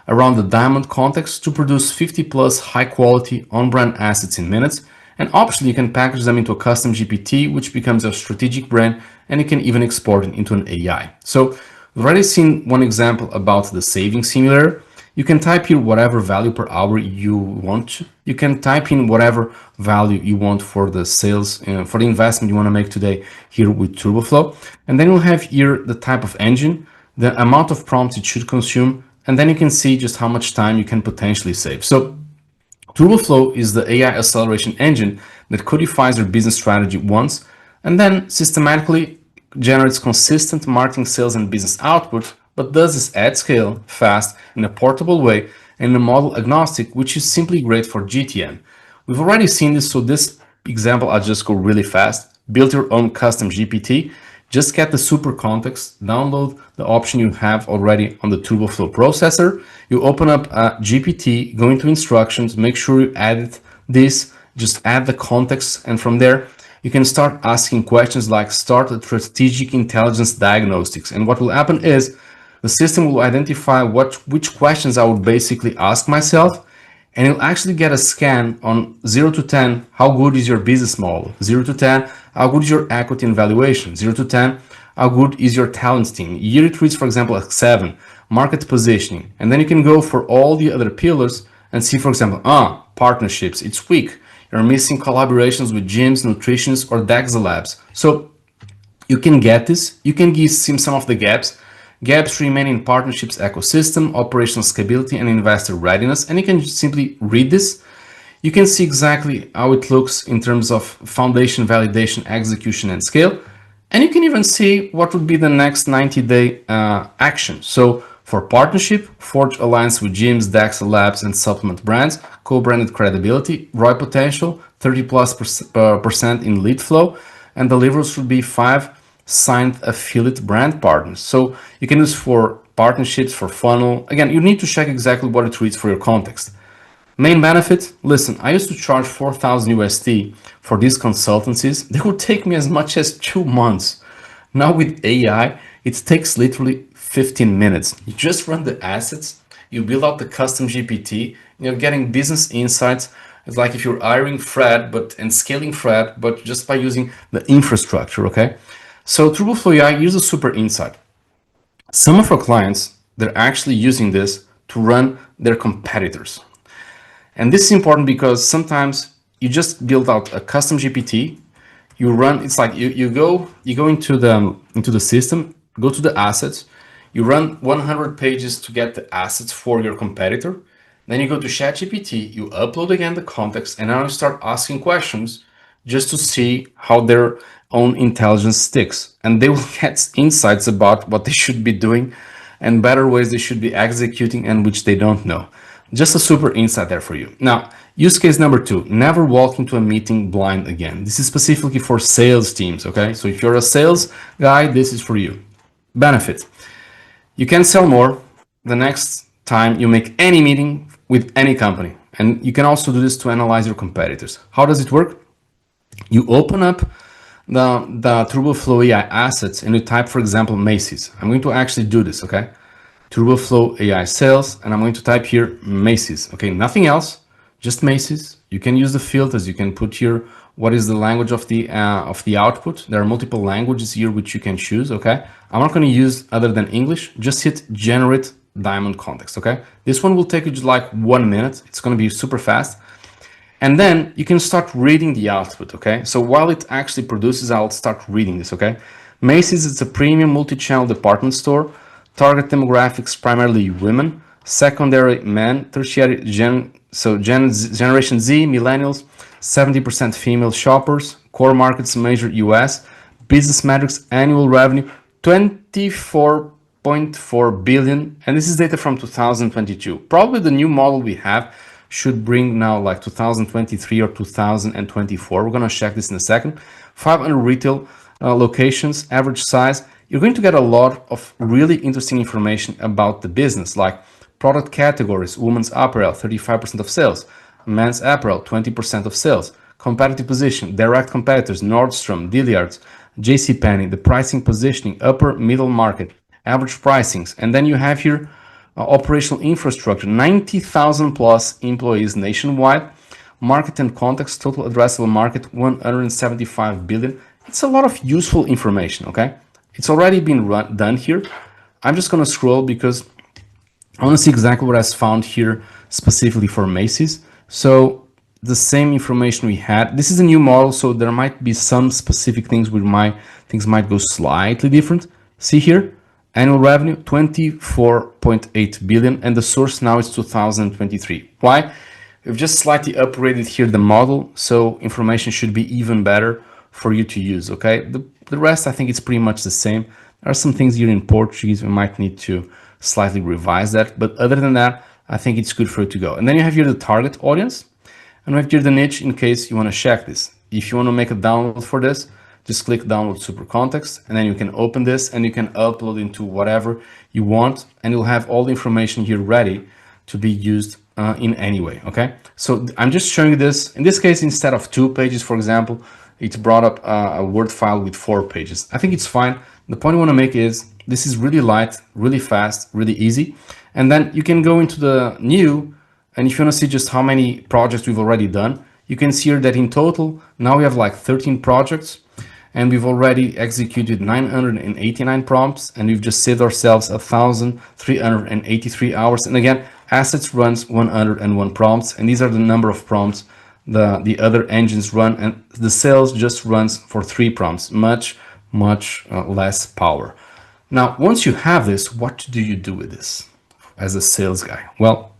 around the diamond context to produce 50 plus high-quality on-brand assets in minutes. And optionally, you can package them into a custom GPT, which becomes a strategic brand, and you can even export it into an AI. So we've already seen one example about the savings simulator. You can type here whatever value per hour you want. You can type in whatever value you want for the sales, for the investment you want to make today here with TurboFlow. And then you'll have here the type of engine, the amount of prompts it should consume, and then you can see just how much time you can potentially save. So TurboFlow is the AI acceleration engine that codifies your business strategy once and then systematically generates consistent marketing, sales, and business output, but does this at scale, fast, in a portable way, and in a model agnostic, which is simply great for GTM. We've already seen this, so this example, I'll just go really fast. Build your own custom GPT. Just get the super context, download the option you have already on the TurboFlow processor. You open up a GPT, go into instructions, make sure you edit this, just add the context, and from there, you can start asking questions like start a strategic intelligence diagnostics. And what will happen is the system will identify which questions I would basically ask myself, and it'll actually get a scan on 0 to 10, how good is your business model? 0 to 10, how good is your equity and valuation? 0 to 10, how good is your talent team? Here it reads, for example, at 7, market positioning. And then you can go for all the other pillars and see, for example, partnerships, it's weak. You're missing collaborations with gyms, nutritionists, or DAXA labs. So you can get this. You can see some of the gaps. Gaps remain in partnerships ecosystem, operational scalability, and investor readiness. And you can simply read this. You can see exactly how it looks in terms of foundation, validation, execution, and scale. And you can even see what would be the next 90-day action. So for partnership, forge alliance with gyms, DAXA labs, and supplement brands, co-branded credibility, ROI potential, 30+% in lead flow, and deliverables should be 5 signed affiliate brand partners. So you can use for partnerships, for funnel. Again, you need to check exactly what it reads for your context. Main benefit, listen, I used to charge 4,000 USD for these consultancies. They would take me as much as 2 months. Now with AI, it takes literally 15 minutes. You just run the assets, you build out the custom GPT, you're getting business insights. It's like if you're hiring Fred and scaling Fred, but just by using the infrastructure, okay? So TurboFlow AI uses super insight. Some of our clients, they're actually using this to run their competitors. And this is important because sometimes you just build out a custom GPT, you run, it's like you go into the system, go to the assets, you run 100 pages to get the assets for your competitor. Then you go to ChatGPT, you upload again the context, and now you start asking questions just to see how their own intelligence sticks. And they will get insights about what they should be doing and better ways they should be executing and which they don't know. Just a super insight there for you. Now, use case number 2, never walk into a meeting blind again. This is specifically for sales teams, okay? So if you're a sales guy, this is for you. Benefits. You can sell more the next time you make any meeting with any company. And you can also do this to analyze your competitors. How does it work? You open up the TurboFlow AI assets and you type, for example, Macy's. I'm going to actually do this, okay? TurboFlow AI sales, and I'm going to type here Macy's, okay? Nothing else, just Macy's. You can use the filters. You can put here what is the language of the output. There are multiple languages here which you can choose, okay? I'm not going to use other than English. Just hit generate diamond context, okay? This one will take you just like 1 minute. It's going to be super fast. And then you can start reading the output, okay? So while it actually produces, I'll start reading this, okay? Macy's is a premium multi-channel department store. Target demographics primarily women, secondary men, tertiary Generation Z, millennials, 70% female shoppers, core markets measure US, business metrics, annual revenue, 24.4 billion. And this is data from 2022. Probably the new model we have should bring now like 2023 or 2024. We're going to check this in a second. 500 retail locations, average size. You're going to get a lot of really interesting information about the business, like product categories, women's apparel, 35% of sales, men's apparel, 20% of sales, competitive position, direct competitors, Nordstrom, Dillard's, JCPenney, the pricing positioning, upper middle market, average pricings. And then you have here operational infrastructure, 90,000 plus employees nationwide, market and context, total addressable market, 175 billion. It's a lot of useful information, okay? It's already been done here. I'm just going to scroll because I want to see exactly what I found here specifically for Macy's. So the same information we had. This is a new model, so there might be some specific things where things might go slightly different. See here, annual revenue 24.8 billion, and the source now is 2023. Why? We've just slightly upgraded here the model, so information should be even better for you to use, okay? The rest, I think it's pretty much the same. There are some things here in Portuguese, we might need to slightly revise that, but other than that, I think it's good for you to go. And then you have here the target audience, and we have here the niche in case you want to check this. If you want to make a download for this, just click download super context, and then you can open this and you can upload into whatever you want, and you'll have all the information here ready to be used in any way, okay? So I'm just showing you this. In this case, instead of 2 pages, for example, it's brought up a Word file with 4 pages. I think it's fine. The point I want to make is this is really light, really fast, really easy. And then you can go into the new, and if you want to see just how many projects we've already done, you can see here that in total, now we have like 13 projects, and we've already executed 989 prompts, and we've just saved ourselves 1,383 hours. And again, assets runs 101 prompts, and these are the number of prompts the other engines run, and the sales just runs for 3 prompts, much less power. Now, once you have this, what do you do with this as a sales guy? Well,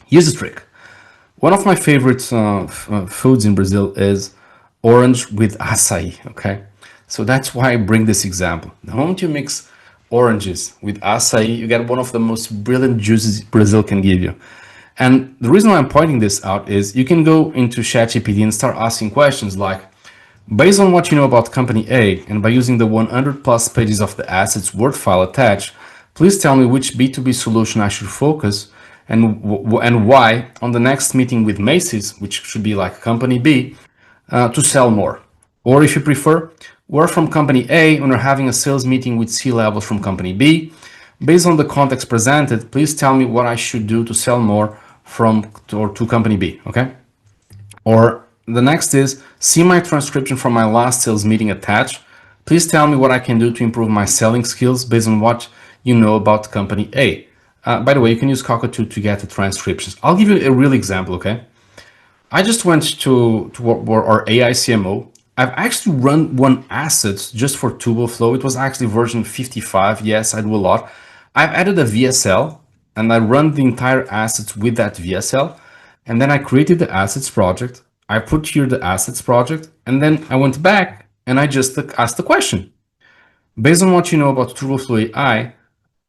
here's a trick. One of my favorite foods in Brazil is orange with açaí, okay? So that's why I bring this example. The moment you mix oranges with açaí, you get one of the most brilliant juices Brazil can give you. And the reason why I'm pointing this out is you can go into ChatGPT and start asking questions like, based on what you know about company A, and by using the 100 plus pages of the assets Word file attached, please tell me which B2B solution I should focus and why on the next meeting with Macy's, which should be like company B, to sell more. Or if you prefer, we're from company A and we're having a sales meeting with C-levels from company B. Based on the context presented, please tell me what I should do to sell more to company B, okay? Or the next is, see my transcription from my last sales meeting attached. Please tell me what I can do to improve my selling skills based on what you know about company A. By the way, you can use Cockatoo to get the transcriptions. I'll give you a real example, okay? I just went to our AI CMO. I've actually run one asset just for TurboFlow. It was actually version 55. Yes, I do a lot. I've added a VSL and I run the entire assets with that VSL. And then I created the assets project. I put here the assets project. And then I went back and I just asked the question. Based on what you know about TurboFlow AI,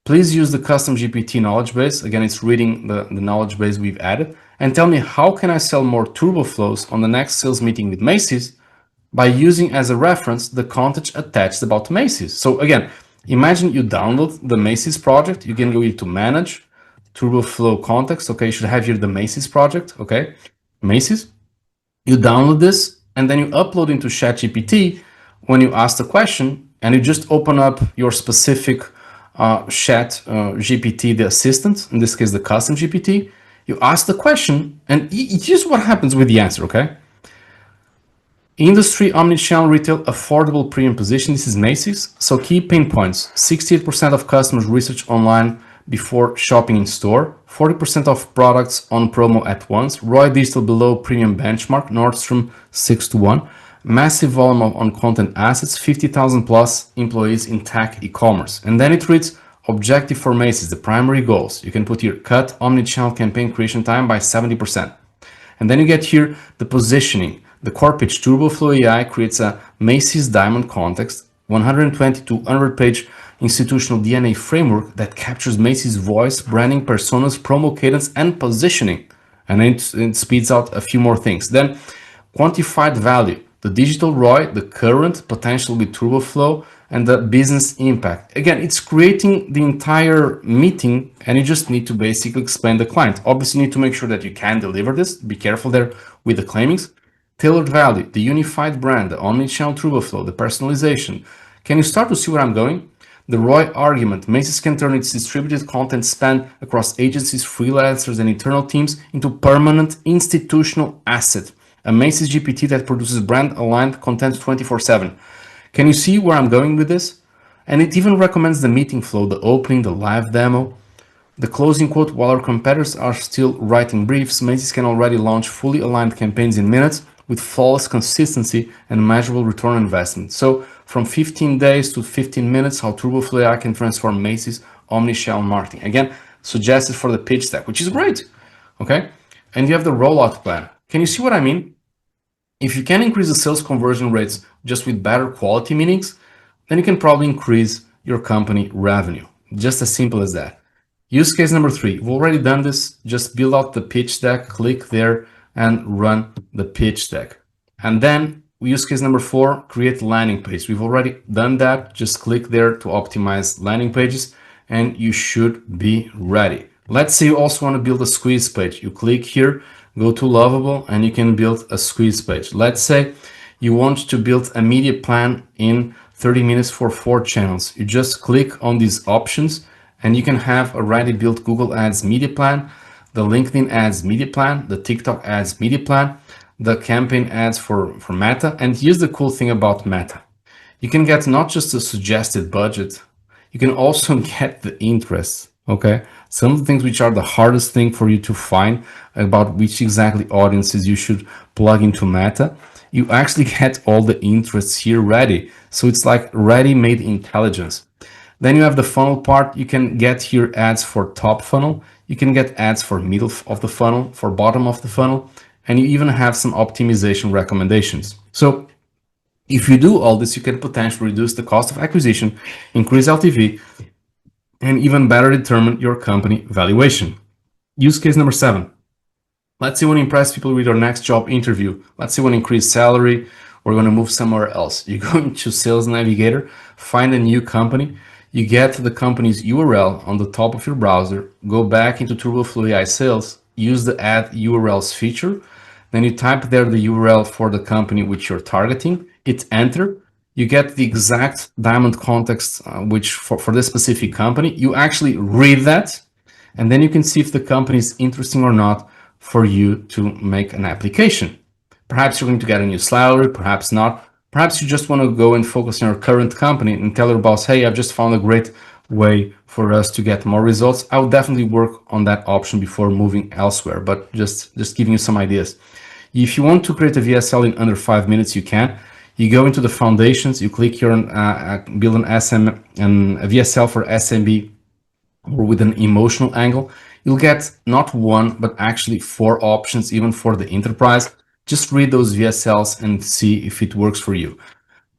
Please use the custom GPT knowledge base. Again, it's reading the knowledge base we've added. And tell me, how can I sell more TurboFlows on the next sales meeting with Macy's by using as a reference the content attached about Macy's? So again, imagine you download the Macy's project. You can go into Manage, TurboFlow context. Okay, you should have here the Macy's project. Okay, Macy's. You download this and then you upload into ChatGPT when you ask the question, and you just open up your specific chat GPT, the assistant, in this case, the custom GPT. You ask the question, and here's what happens with the answer, okay? Industry, omnichannel, retail, affordable premium position. This is Macy's. So key pain points: 68% of customers research online before shopping in store, 40% of products on promo at once, ROI digital below premium benchmark, Nordstrom 6-1, massive volume on content assets, 50,000 plus employees in tech e-commerce. And then it reads objective for Macy's, the primary goals. You can put here cut omnichannel campaign creation time by 70%. And then you get here the positioning. The core pitch, TurboFlow AI creates a Macy's diamond context, 120 to 100 page institutional DNA framework that captures Macy's voice, branding, personas, promo cadence, and positioning. And it speeds out a few more things. Then quantified value, the digital ROI, the current potential with TurboFlow, and the business impact. Again, it's creating the entire meeting, and you just need to basically explain the client. Obviously, you need to make sure that you can deliver this. Be careful there with the claimings. Tailored value, the unified brand, the omnichannel TurboFlow, the personalization. Can you start to see where I'm going? The ROI argument. Macy's can turn its distributed content span across agencies, freelancers, and internal teams into permanent institutional asset. A Macy's GPT that produces brand-aligned content 24/7. Can you see where I'm going with this? And it even recommends the meeting flow, the opening, the live demo, the closing quote. While our competitors are still writing briefs, Macy's can already launch fully aligned campaigns in minutes with flawless consistency and measurable return on investment. So from 15 days to 15 minutes, how TurboFlow AI can transform Macy's omnichannel marketing. Again, suggested for the pitch deck, which is great. Okay. And you have the rollout plan. Can you see what I mean? If you can increase the sales conversion rates just with better quality meetings, then you can probably increase your company revenue. Just as simple as that. Use case number 3. We've already done this. Just build out the pitch deck, click there and run the pitch deck. And then use case number 4, create landing page. We've already done that. Just click there to optimize landing pages and you should be ready. Let's say you also want to build a squeeze page. You click here, go to Lovable, and you can build a squeeze page. Let's say you want to build a media plan in 30 minutes for 4 channels. You just click on these options and you can have already built Google Ads media plan, the LinkedIn ads media plan, the TikTok ads media plan, the campaign ads for Meta. And here's the cool thing about Meta. You can get not just a suggested budget, you can also get the interest. Okay, some of the things which are the hardest thing for you to find about which exactly audiences you should plug into Meta, you actually get all the interests here ready. So it's like ready-made intelligence. Then you have the funnel part. You can get here ads for top funnel. You can get ads for middle of the funnel, for bottom of the funnel, and you even have some optimization recommendations. So if you do all this, you can potentially reduce the cost of acquisition, increase LTV, and even better determine your company valuation. Use case number 7. Let's say we want to impress people with our next job interview. Let's say we want to increase salary. We're going to move somewhere else. You go into Sales Navigator, find a new company. You get the company's URL on the top of your browser, go back into TurboFlow AI Sales, use the Add URLs feature. Then you type there the URL for the company which you're targeting, hit enter. You get the exact diamond context which for this specific company. You actually read that, and then you can see if the company is interesting or not for you to make an application. Perhaps you're going to get a new salary, perhaps not. Perhaps you just want to go and focus on your current company and tell your boss, hey, I've just found a great way for us to get more results. I would definitely work on that option before moving elsewhere, but just giving you some ideas. If you want to create a VSL in under 5 minutes, you can. You go into the foundations, you click here on build a VSL for SMB or with an emotional angle. You'll get not 1, but actually 4 options, even for the enterprise. Just read those VSLs and see if it works for you.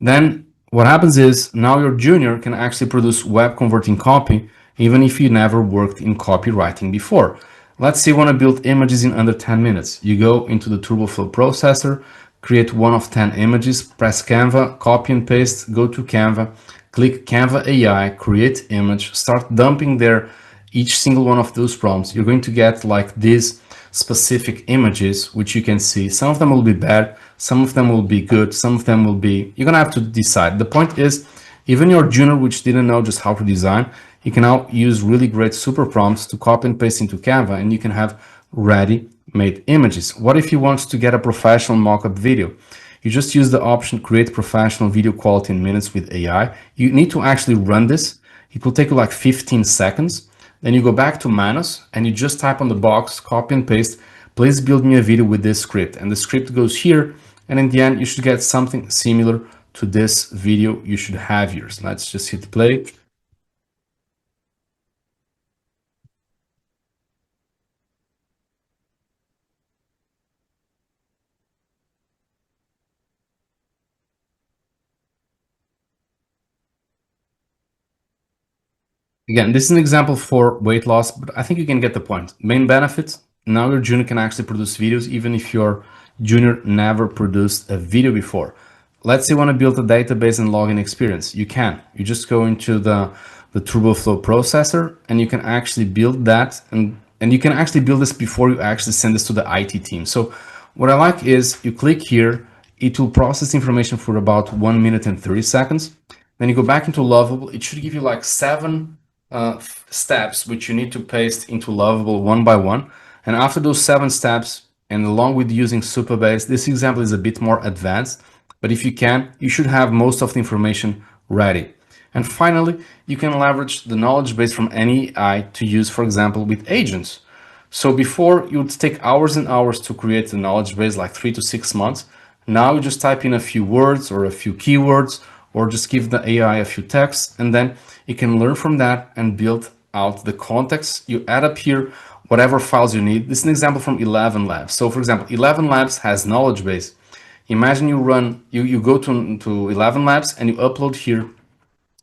Then what happens is now your junior can actually produce web converting copy even if you never worked in copywriting before. Let's say you want to build images in under 10 minutes. You go into the TurboFlow processor, create one of 10 images, press Canva, copy and paste, go to Canva, click Canva AI, create image, start dumping there each single one of those prompts. You're going to get like these specific images, which you can see. Some of them will be bad, some of them will be good, some of them will be, you're gonna have to decide. The point is, even your junior, which didn't know just how to design, you can now use really great super prompts to copy and paste into Canva, and you can have ready-made images. What if you want to get a professional mock-up video? You just use the option create professional video quality in minutes with AI. You need to actually run this. It will take you like 15 seconds. Then you go back to Manus and you just type on the box, copy and paste, please build me a video with this script. And the script goes here. And in the end, you should get something similar to this video you should have here. So let's just hit play. Again, this is an example for weight loss, but I think you can get the point. Main benefits, now your junior can actually produce videos, even if your junior never produced a video before. Let's say you want to build a database and login experience. You can. You just go into the TurboFlow processor and you can actually build that. And you can actually build this before you actually send this to the IT team. So what I like is you click here, it will process information for about 1 minute and 30 seconds. Then you go back into Lovable. It should give you like 7 steps which you need to paste into Lovable one by one. And after those 7 steps, and along with using Supabase, this example is a bit more advanced, but if you can, you should have most of the information ready. And finally, you can leverage the knowledge base from any AI to use, for example, with agents. So before, you would take hours and hours to create the knowledge base, like 3 to 6 months. Now you just type in a few words or a few keywords, or just give the AI a few texts, and then it can learn from that and build out the context. You add up here whatever files you need. This is an example from 11 Labs. So for example, 11 Labs has knowledge base. Imagine you go to 11 Labs and you upload here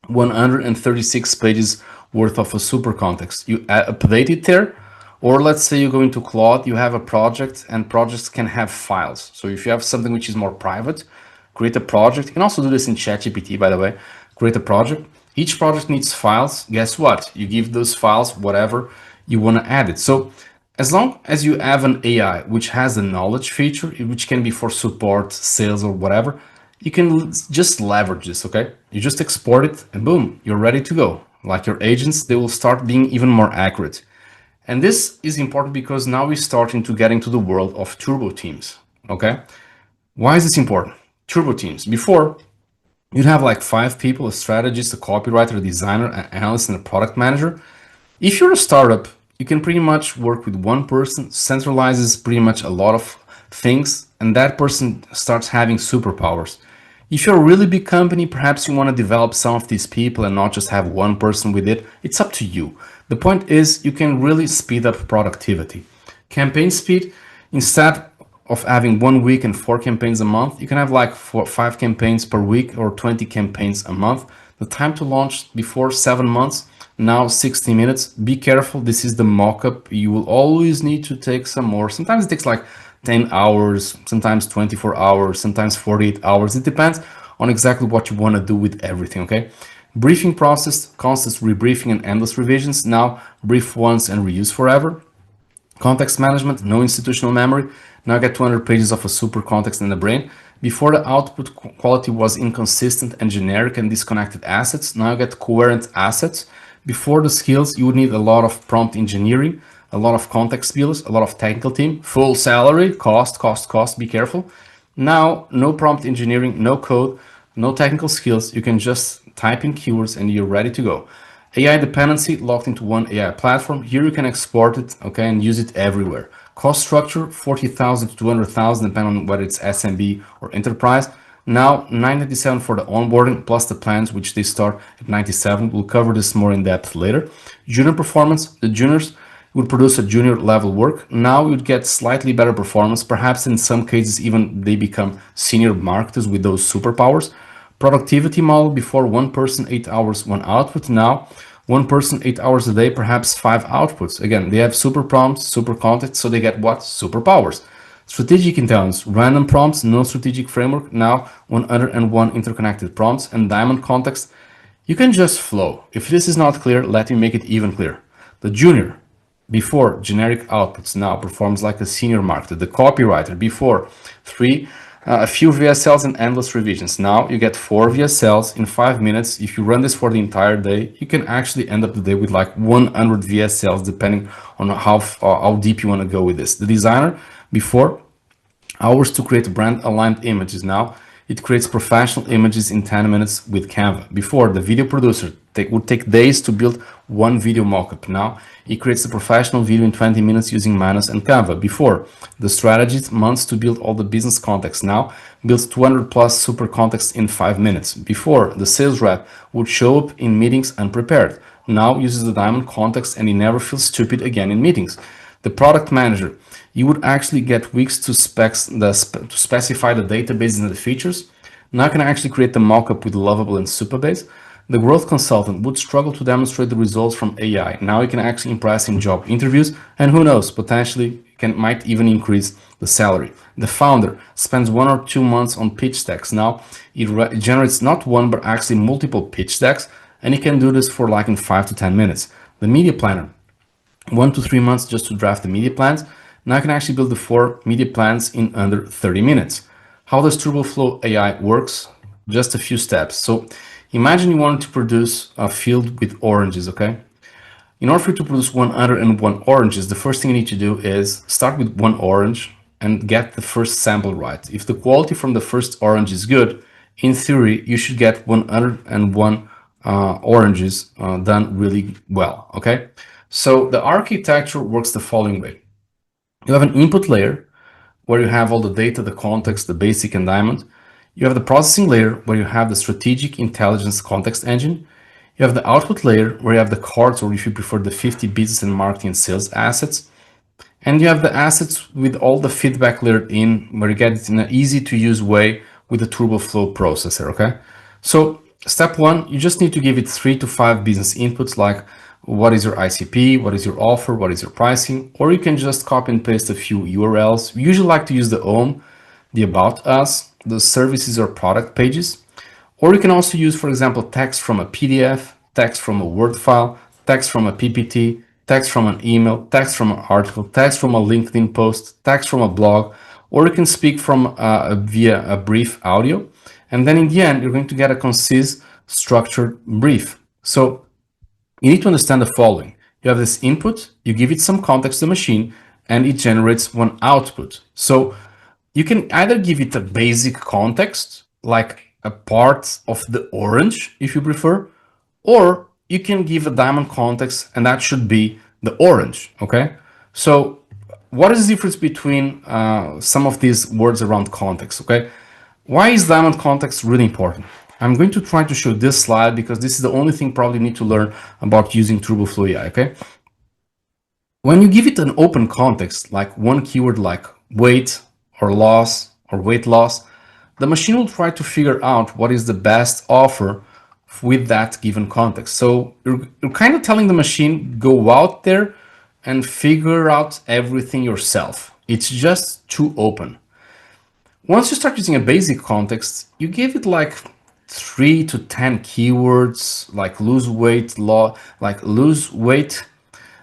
136 pages worth of a super context. You update it there, or let's say you go into Claude, you have a project, and projects can have files. So if you have something which is more private, create a project. You can also do this in ChatGPT, by the way. Create a project. Each project needs files. Guess what? You give those files whatever you want to add it. So as long as you have an AI which has a knowledge feature, which can be for support, sales, or whatever, you can just leverage this, okay? You just export it and boom, you're ready to go. Like your agents, they will start being even more accurate. And this is important because now we're starting to get into the world of TurboTeams, okay? Why is this important? TurboTeams. Before, you'd have like 5 people, a strategist, a copywriter, a designer, an analyst, and a product manager. If you're a startup, you can pretty much work with one person, centralizes pretty much a lot of things, and that person starts having superpowers. If you're a really big company, perhaps you want to develop some of these people and not just have one person with it. It's up to you. The point is you can really speed up productivity. Campaign speed, instead of having 1 week and 4 campaigns a month, you can have like 5 campaigns per week or 20 campaigns a month. The time to launch before 7 months, now 60 minutes. Be careful, this is the mock-up. You will always need to take some more. Sometimes it takes like 10 hours, sometimes 24 hours, sometimes 48 hours. It depends on exactly what you want to do with everything, okay? Briefing process, constant rebriefing and endless revisions. Now brief once and reuse forever. Context management, no institutional memory. Now I get 200 pages of a super context in the brain. Before, the output quality was inconsistent and generic and disconnected assets. Now I get coherent assets. Before the skills, you would need a lot of prompt engineering, a lot of context skills, a lot of technical team, full salary, cost, be careful. Now, no prompt engineering, no code, no technical skills. You can just type in keywords and you're ready to go. AI dependency locked into one AI platform. Here you can export it, okay, and use it everywhere. Cost structure, 40,000 to 200,000, depending on whether it's SMB or enterprise. Now, 997 for the onboarding, plus the plans, which they start at 97. We'll cover this more in depth later. Junior performance, the juniors would produce a junior level work. Now you'd get slightly better performance. Perhaps in some cases, even they become senior marketers with those superpowers. Productivity model, before 1 person, 8 hours, 1 output. Now, One person, 8 hours a day, perhaps 5 outputs. Again, they have super prompts, super context, so they get what? Superpowers. Strategic intelligence, random prompts, no strategic framework, now 101 interconnected prompts, and diamond context. You can just flow. If this is not clear, let me make it even clearer. The junior, before generic outputs, now performs like a senior marketer. The copywriter, before a few VSLs and endless revisions. Now you get 4 VSLs in 5 minutes. If you run this for the entire day, you can actually end up the day with like 100 VSLs, depending on how deep you want to go with this. The designer, before, hours to create brand aligned images. Now it creates professional images in 10 minutes with Canva. Before, the video producer would take days to build one video mockup. Now it creates a professional video in 20 minutes using Manus and Canva. Before, the strategist, months to build all the business context. Now builds 200 plus super context in 5 minutes. Before, the sales rep would show up in meetings unprepared. Now uses the diamond context and he never feels stupid again in meetings. The product manager, you would actually get weeks to specify the database and the features. Now you can actually create the mockup with Lovable and Supabase. The growth consultant would struggle to demonstrate the results from AI. Now you can actually impress in job interviews, and who knows, potentially might even increase the salary. The founder spends 1 or 2 months on pitch decks. Now it generates not one, but actually multiple pitch decks, and he can do this for like in 5 to 10 minutes. The media planner, 1 to 3 months just to draft the media plans. Now I can actually build the 4 media plans in under 30 minutes. How does TurboFlow AI works? Just a few steps. So imagine you want to produce a field with oranges, okay? In order for you to produce 101 oranges, the first thing you need to do is start with 1 orange and get the first sample right. If the quality from the first orange is good, in theory, you should get 101 oranges done really well, okay? So the architecture works the following way. You have an input layer where you have all the data, the context, the basic and diamond. You have the processing layer where you have the strategic intelligence context engine. You have the output layer where you have the cards, or if you prefer, the 50 business and marketing and sales assets. And you have the assets with all the feedback layered in, where you get it in an easy to use way with the TurboFlow processor, okay? So step 1, you just need to give it 3 to 5 business inputs, like what is your ICP, what is your offer, what is your pricing, or you can just copy and paste a few URLs. We usually like to use the home, the about us, the services or product pages, or you can also use, for example, text from a PDF, text from a Word file, text from a PPT, text from an email, text from an article, text from a LinkedIn post, text from a blog, or you can speak from via a brief audio. And then in the end, you're going to get a concise, structured brief. So you need to understand the following. You have this input, you give it some context to the machine, and it generates one output. So you can either give it a basic context, like a part of the orange, if you prefer, or you can give a diamond context, and that should be the orange, okay? So what is the difference between some of these words around context, okay? Why is diamond context really important? I'm going to try to show this slide because this is the only thing probably you need to learn about using TurboFlow AI, okay? When you give it an open context, like one keyword like weight or loss or weight loss, the machine will try to figure out what is the best offer with that given context. So you're kind of telling the machine, go out there and figure out everything yourself. It's just too open. Once you start using a basic context, you give it like 3 to 10 keywords, like lose weight,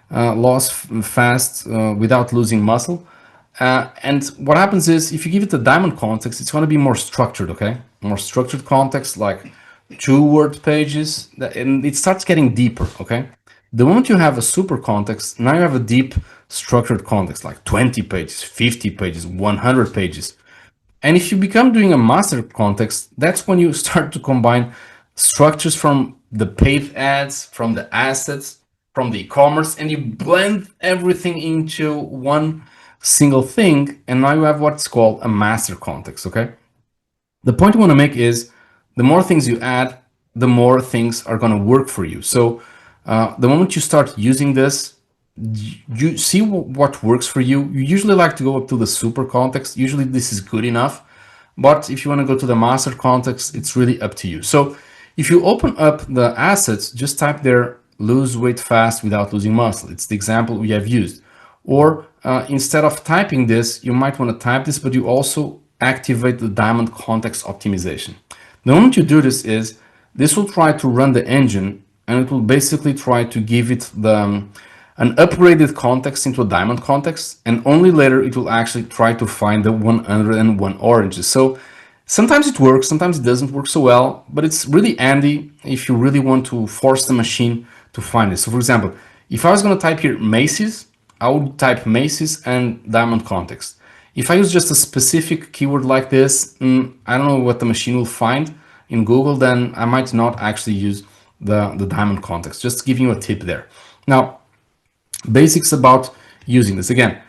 loss fast without losing muscle. And what happens is, if you give it a diamond context, it's going to be more structured, okay? More structured context, like 2-word pages, and it starts getting deeper, okay? The moment you have a super context, now you have a deep structured context, like 20 pages, 50 pages, 100 pages. And if you become doing a master context, that's when you start to combine structures from the paid ads, from the assets, from the e-commerce, and you blend everything into one single thing. And now you have what's called a master context, okay? The point I want to make is the more things you add, the more things are going to work for you. So the moment you start using this, you see what works for you. You usually like to go up to the super context. Usually this is good enough, but if you want to go to the master context, it's really up to you. So if you open up the assets, just type there lose weight fast without losing muscle. It's the example we have used. Or instead of typing this, you might want to type this, but you also activate the diamond context optimization. The moment you do this is, this will try to run the engine and it will basically try to give it an upgraded context into a diamond context, and only later it will actually try to find the 101 oranges. So sometimes it works, sometimes it doesn't work so well, but it's really handy if you really want to force the machine to find it. So for example, if I was going to type here Macy's, I would type Macy's and diamond context. If I use just a specific keyword like this, I don't know what the machine will find in Google, then I might not actually use the diamond context. Just giving you a tip there. Now, basics about using this. Again,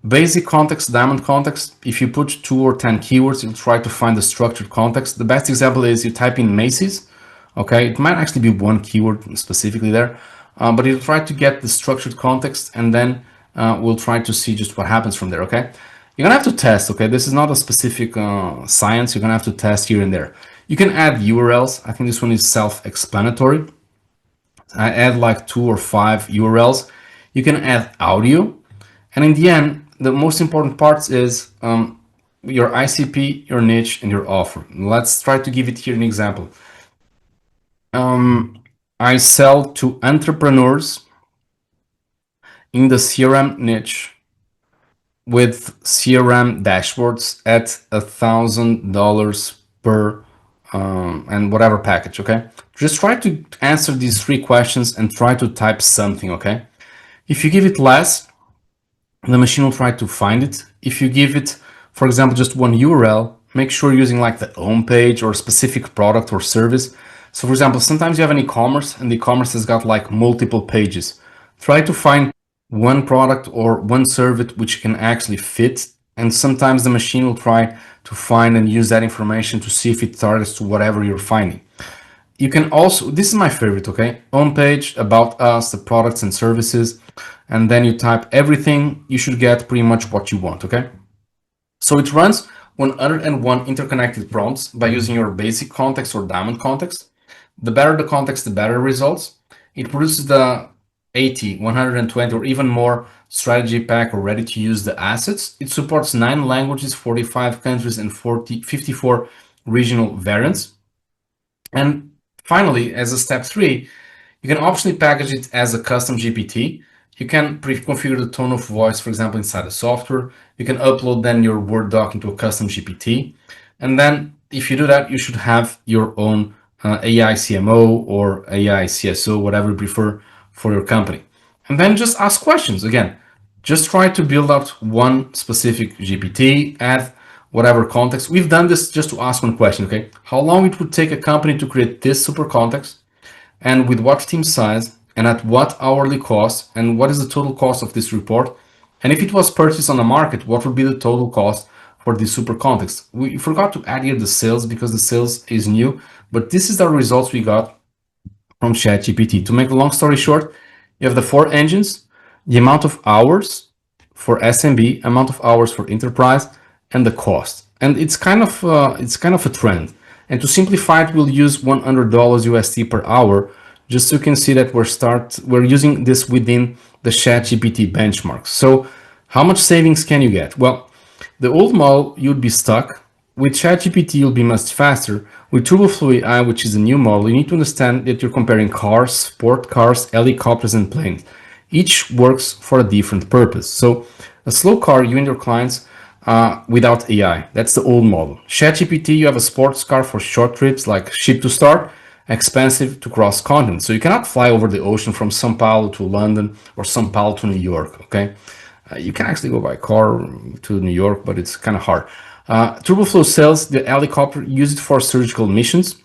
basic context, diamond context. If you put 2 or 10 keywords, you'll try to find the structured context. The best example is you type in Macy's. Okay, it might actually be one keyword specifically there, but you'll try to get the structured context, and then we'll try to see just what happens from there. Okay, you're gonna have to test. Okay, this is not a specific science. You're gonna have to test here and there. You can add URLs. I think this one is self-explanatory. I add like 2 or 5 URLs. You can add audio, and in the end, the most important part is your ICP, your niche, and your offer. Let's try to give it here an example. I sell to entrepreneurs in the CRM niche with CRM dashboards at $1,000 per and whatever package. Okay, just try to answer these 3 questions and try to type something. Okay, if you give it less, the machine will try to find it. If you give it, for example, just one URL, make sure you're using like the home page or specific product or service. So for example, sometimes you have an e-commerce and the e-commerce has got like multiple pages. Try to find one product or one service which can actually fit. And sometimes the machine will try to find and use that information to see if it targets to whatever you're finding. You can also, this is my favorite, okay? Home page, about us, the products and services, and then you type everything, you should get pretty much what you want, okay? So it runs 101 interconnected prompts by using your basic context or diamond context. The better the context, the better results. It produces the 80, 120, or even more strategy pack or ready to use the assets. It supports 9 languages, 45 countries, and 54 regional variants. And finally, as a step 3, you can optionally package it as a custom GPT. You can pre-configure the tone of voice, for example, inside the software. You can upload then your Word doc into a custom GPT. And then if you do that, you should have your own AI CMO or AI CSO, whatever you prefer for your company. And then just ask questions. Again, just try to build out one specific GPT, add whatever context. We've done this just to ask one question, okay? How long it would take a company to create this super context, and with what team size, and at what hourly cost, and what is the total cost of this report? And if it was purchased on the market, what would be the total cost for this super context? We forgot to add here the sales because the sales is new, but this is the results we got from ChatGPT. To make a long story short, you have the 4 engines, the amount of hours for SMB, amount of hours for enterprise, and the cost. And it's kind of a trend. And to simplify it, we'll use $100 USD per hour, just so you can see that we're using this within the ChatGPT benchmark. So how much savings can you get? Well, the old model, you'd be stuck. With ChatGPT, you'll be much faster. With TurboFlow AI, which is a new model, you need to understand that you're comparing cars, sport cars, helicopters, and planes. Each works for a different purpose. So a slow car, you and your clients, without AI. That's the old model. ChatGPT, you have a sports car for short trips like ship to start, expensive to cross continent. So you cannot fly over the ocean from São Paulo to London or São Paulo to New York, okay? You can actually go by car to New York, but it's kind of hard. TurboFlow sells the helicopter, use it for surgical missions,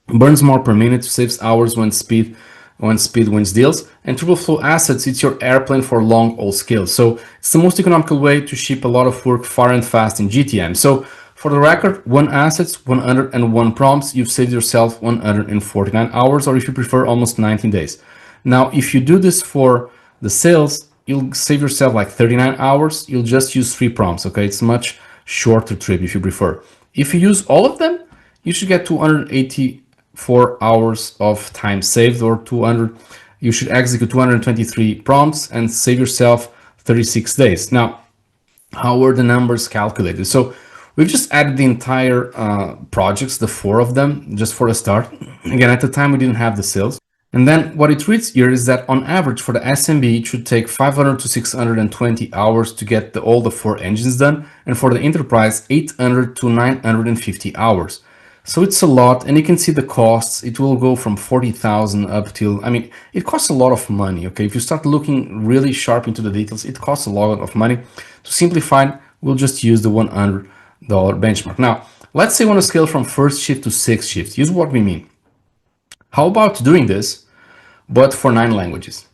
burns more per minute, saves hours when speed wins deals. And TurboFlow Assets, it's your airplane for long haul skills. So it's the most economical way to ship a lot of work far and fast in GTM. So for the record, 1 assets, 101 prompts, you've saved yourself 149 hours, or if you prefer, almost 19 days. Now, if you do this for the sales, you'll save yourself like 39 hours. You'll just use 3 prompts, okay? It's much shorter trip if you prefer. If you use all of them, you should get 284 hours of time saved, or you should execute 223 prompts and save yourself 36 days. Now, how were the numbers calculated? So we've just added the entire projects, the 4 of them, just for a start. Again, at the time we didn't have the sales. And then what it reads here is that on average for the SMB, it should take 500 to 620 hours to get all the 4 engines done. And for the enterprise, 800 to 950 hours. So it's a lot, and you can see the costs. It will go from 40,000 up till, I mean, it costs a lot of money, okay? If you start looking really sharp into the details, it costs a lot of money. To simplify, we'll just use the $100 benchmark. Now, let's say we want to scale from first shift to 6th shift. Here's what we mean. How about doing this, but for 9 languages?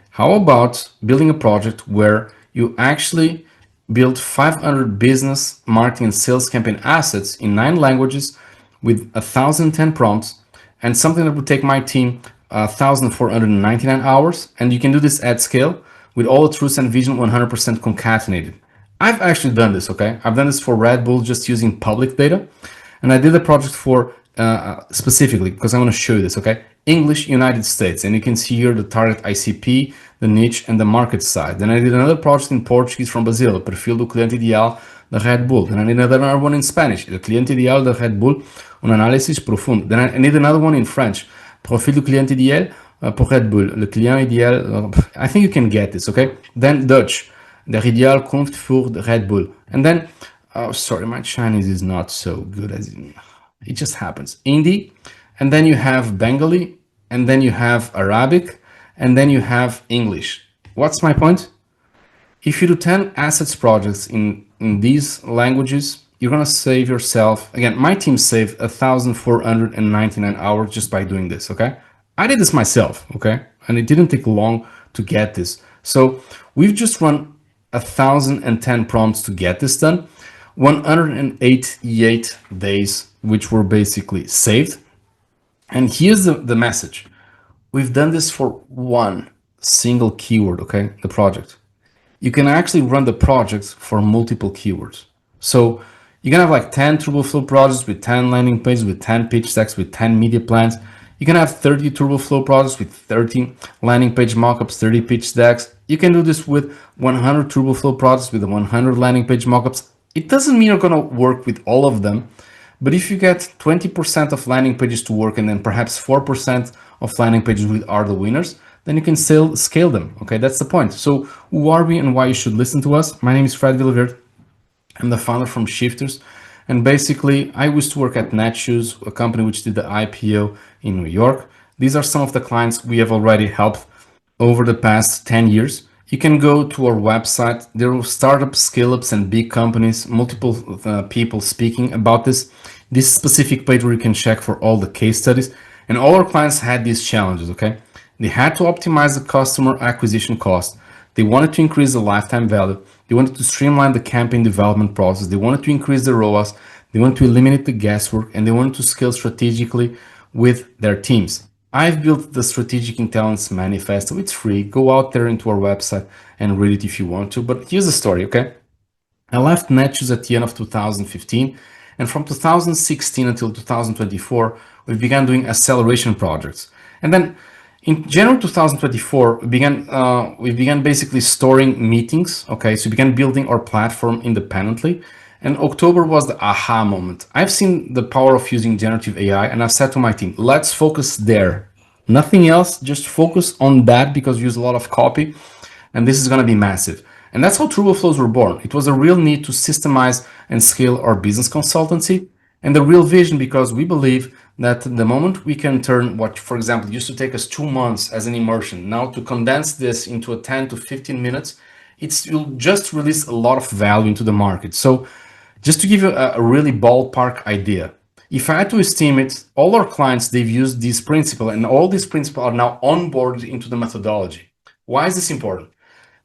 How about building a project where you actually build 500 business, marketing, and sales campaign assets in 9 languages with 1,010 prompts, and something that would take my team 1,499 hours, and you can do this at scale with all the truths and vision 100% concatenated. I've actually done this, okay? I've done this for Red Bull just using public data, and I did a project for specifically because I want to show you this, okay? English United States, and you can see here the target ICP, the niche, and the market side. Then I did another project in Portuguese from Brazil, perfil do cliente ideal da Red Bull. Then I did another one in Spanish, el cliente ideal da Red Bull, un análisis profundo. Then I need another one in French, profil do cliente ideal pour Red Bull, le client idéal. I think you can get this, okay? Then Dutch, der ideal komt voor de Red Bull. And then, oh, sorry, my Chinese is not so good as it just happens. Hindi, and then you have Bengali, and then you have Arabic, and then you have English. What's my point? If you do 10 assets projects in these languages, you're gonna save yourself, again, my team saved 1,499 hours just by doing this, okay? I did this myself, okay? And it didn't take long to get this. So we've just run 1,010 prompts to get this done, 188 days, which were basically saved. And here's the message. We've done this for one single keyword, okay? The project. You can actually run the projects for multiple keywords. So you can have like 10 TurboFlow projects with 10 landing pages, with 10 pitch decks, with 10 media plans. You can have 30 TurboFlow projects with 30 landing page mockups, 30 pitch decks. You can do this with 100 TurboFlow projects with 100 landing page mockups. It doesn't mean you're gonna work with all of them, but if you get 20% of landing pages to work and then perhaps 4% of landing pages are the winners, then you can still scale them. Okay, that's the point. So who are we and why you should listen to us? My name is Verde. I'm the founder from Shifters. And basically, I used to work at Netshoes, a company which did the IPO in New York. These are some of the clients we have already helped over the past 10 years. You can go to our website. There are startups, scale-ups, and big companies, multiple people speaking about this. This specific page where you can check for all the case studies. And all our clients had these challenges, okay? They had to optimize the customer acquisition cost. They wanted to increase the lifetime value. They wanted to streamline the campaign development process. They wanted to increase the ROAS. They wanted to eliminate the guesswork, and they wanted to scale strategically with their teams. I've built the Strategic Intelligence Manifesto. It's free. Go out there into our website and read it if you want to. But here's the story, okay? I left Netshoes at the end of 2015. And from 2016 until 2024, we began doing acceleration projects. And then in January 2024, we began basically storing meetings. Okay, so we began building our platform independently. And October was the aha moment. I've seen the power of using generative AI, and I've said to my team, let's focus there. Nothing else, just focus on that because we use a lot of copy, and this is going to be massive. And that's how TurboFlows were born. It was a real need to systemize and scale our business consultancy, and the real vision because we believe that the moment we can turn what, for example, used to take us 2 months as an immersion, now to condense this into a 10 to 15 minutes, you'll just release a lot of value into the market. So just to give you a really ballpark idea, if I had to estimate all our clients, they've used this principle, and all these principles are now onboarded into the methodology. Why is this important?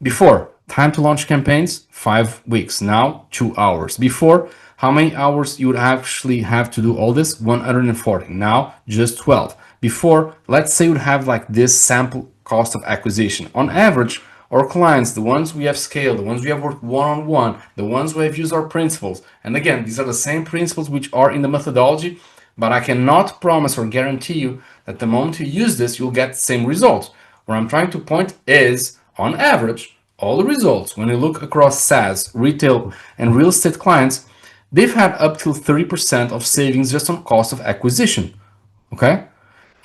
Before, time to launch campaigns, 5 weeks. Now, 2 hours. Before, how many hours you would actually have to do all this? 140. Now, just 12. Before, let's say you would have like this sample cost of acquisition. On average, our clients, the ones we have scaled, the ones we have worked one-on-one, the ones who have used our principles. And again, these are the same principles which are in the methodology, but I cannot promise or guarantee you that the moment you use this, you'll get the same results. What I'm trying to point is, on average, all the results, when you look across SaaS, retail, and real estate clients, they've had up to 30% of savings just on cost of acquisition. Okay?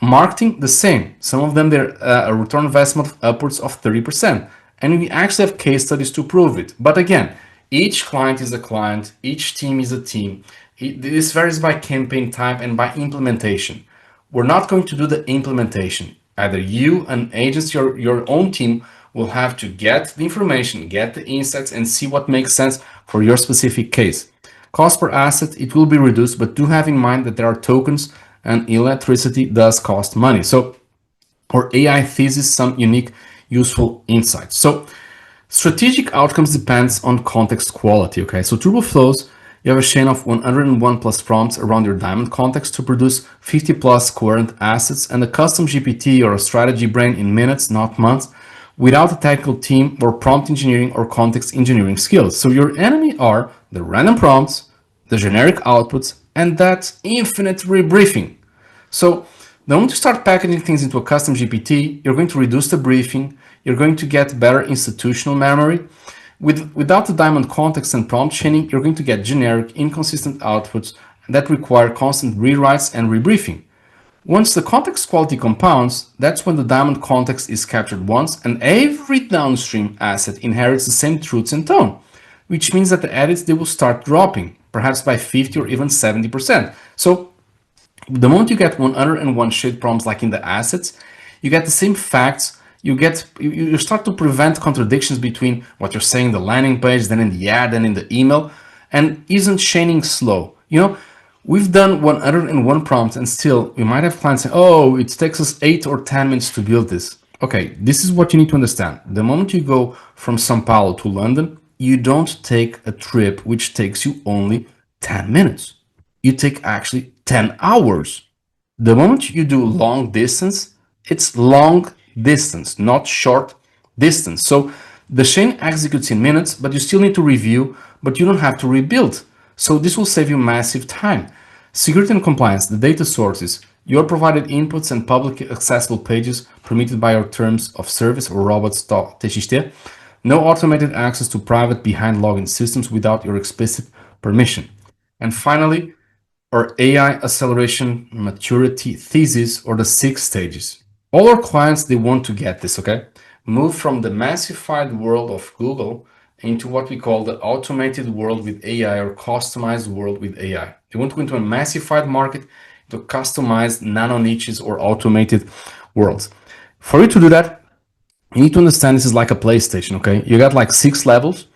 Marketing, the same. Some of them, they're a return investment of upwards of 30%. And we actually have case studies to prove it. But again, each client is a client, each team is a team. This varies by campaign type and by implementation. We're not going to do the implementation. Either you, an agency, or your own team will have to get the information, get the insights, and see what makes sense for your specific case. Cost per asset, it will be reduced, but do have in mind that there are tokens and electricity does cost money. So, or AI thesis, some unique, useful insights. So, strategic outcomes depends on context quality. Okay, so TurboFlows, you have a chain of 101 plus prompts around your diamond context to produce 50 plus coherent assets and a custom GPT or a strategy brain in minutes, not months, without a technical team or prompt engineering or context engineering skills. So your enemy are the random prompts, the generic outputs, and that infinite rebriefing. So the moment you start packaging things into a custom GPT, you're going to reduce the briefing, you're going to get better institutional memory. Without the diamond context and prompt chaining, you're going to get generic, inconsistent outputs that require constant rewrites and rebriefing. Once the context quality compounds, that's when the diamond context is captured once and every downstream asset inherits the same truths and tone, which means that the edits, they will start dropping, perhaps by 50 or even 70%. So the moment you get 101 shade prompts like in the assets, you get the same facts, you start to prevent contradictions between what you're saying in the landing page, then in the ad, then in the email, and isn't chaining slow. We've done 101 prompts and still we might have clients saying, oh, it takes us 8 or 10 minutes to build this. Okay, this is what you need to understand. The moment you go from Sao Paulo to London, you don't take a trip which takes you only 10 minutes. You take actually 10 hours. The moment you do long distance, it's long distance, not short distance. So the chain executes in minutes, but you still need to review, but you don't have to rebuild. So this will save you massive time. Security and compliance, the data sources, your provided inputs and publicly accessible pages permitted by your terms of service or robots.txt. No automated access to private behind login systems without your explicit permission. And finally, our AI acceleration maturity thesis, or the 6 stages. All our clients, they want to get this, okay? Move from the massified world of Google into what we call the automated world with AI, or customized world with AI. They want to go into a massified market, to customized nano niches or automated worlds. For you to do that, you need to understand this is like a PlayStation, okay? You got like 6 levels.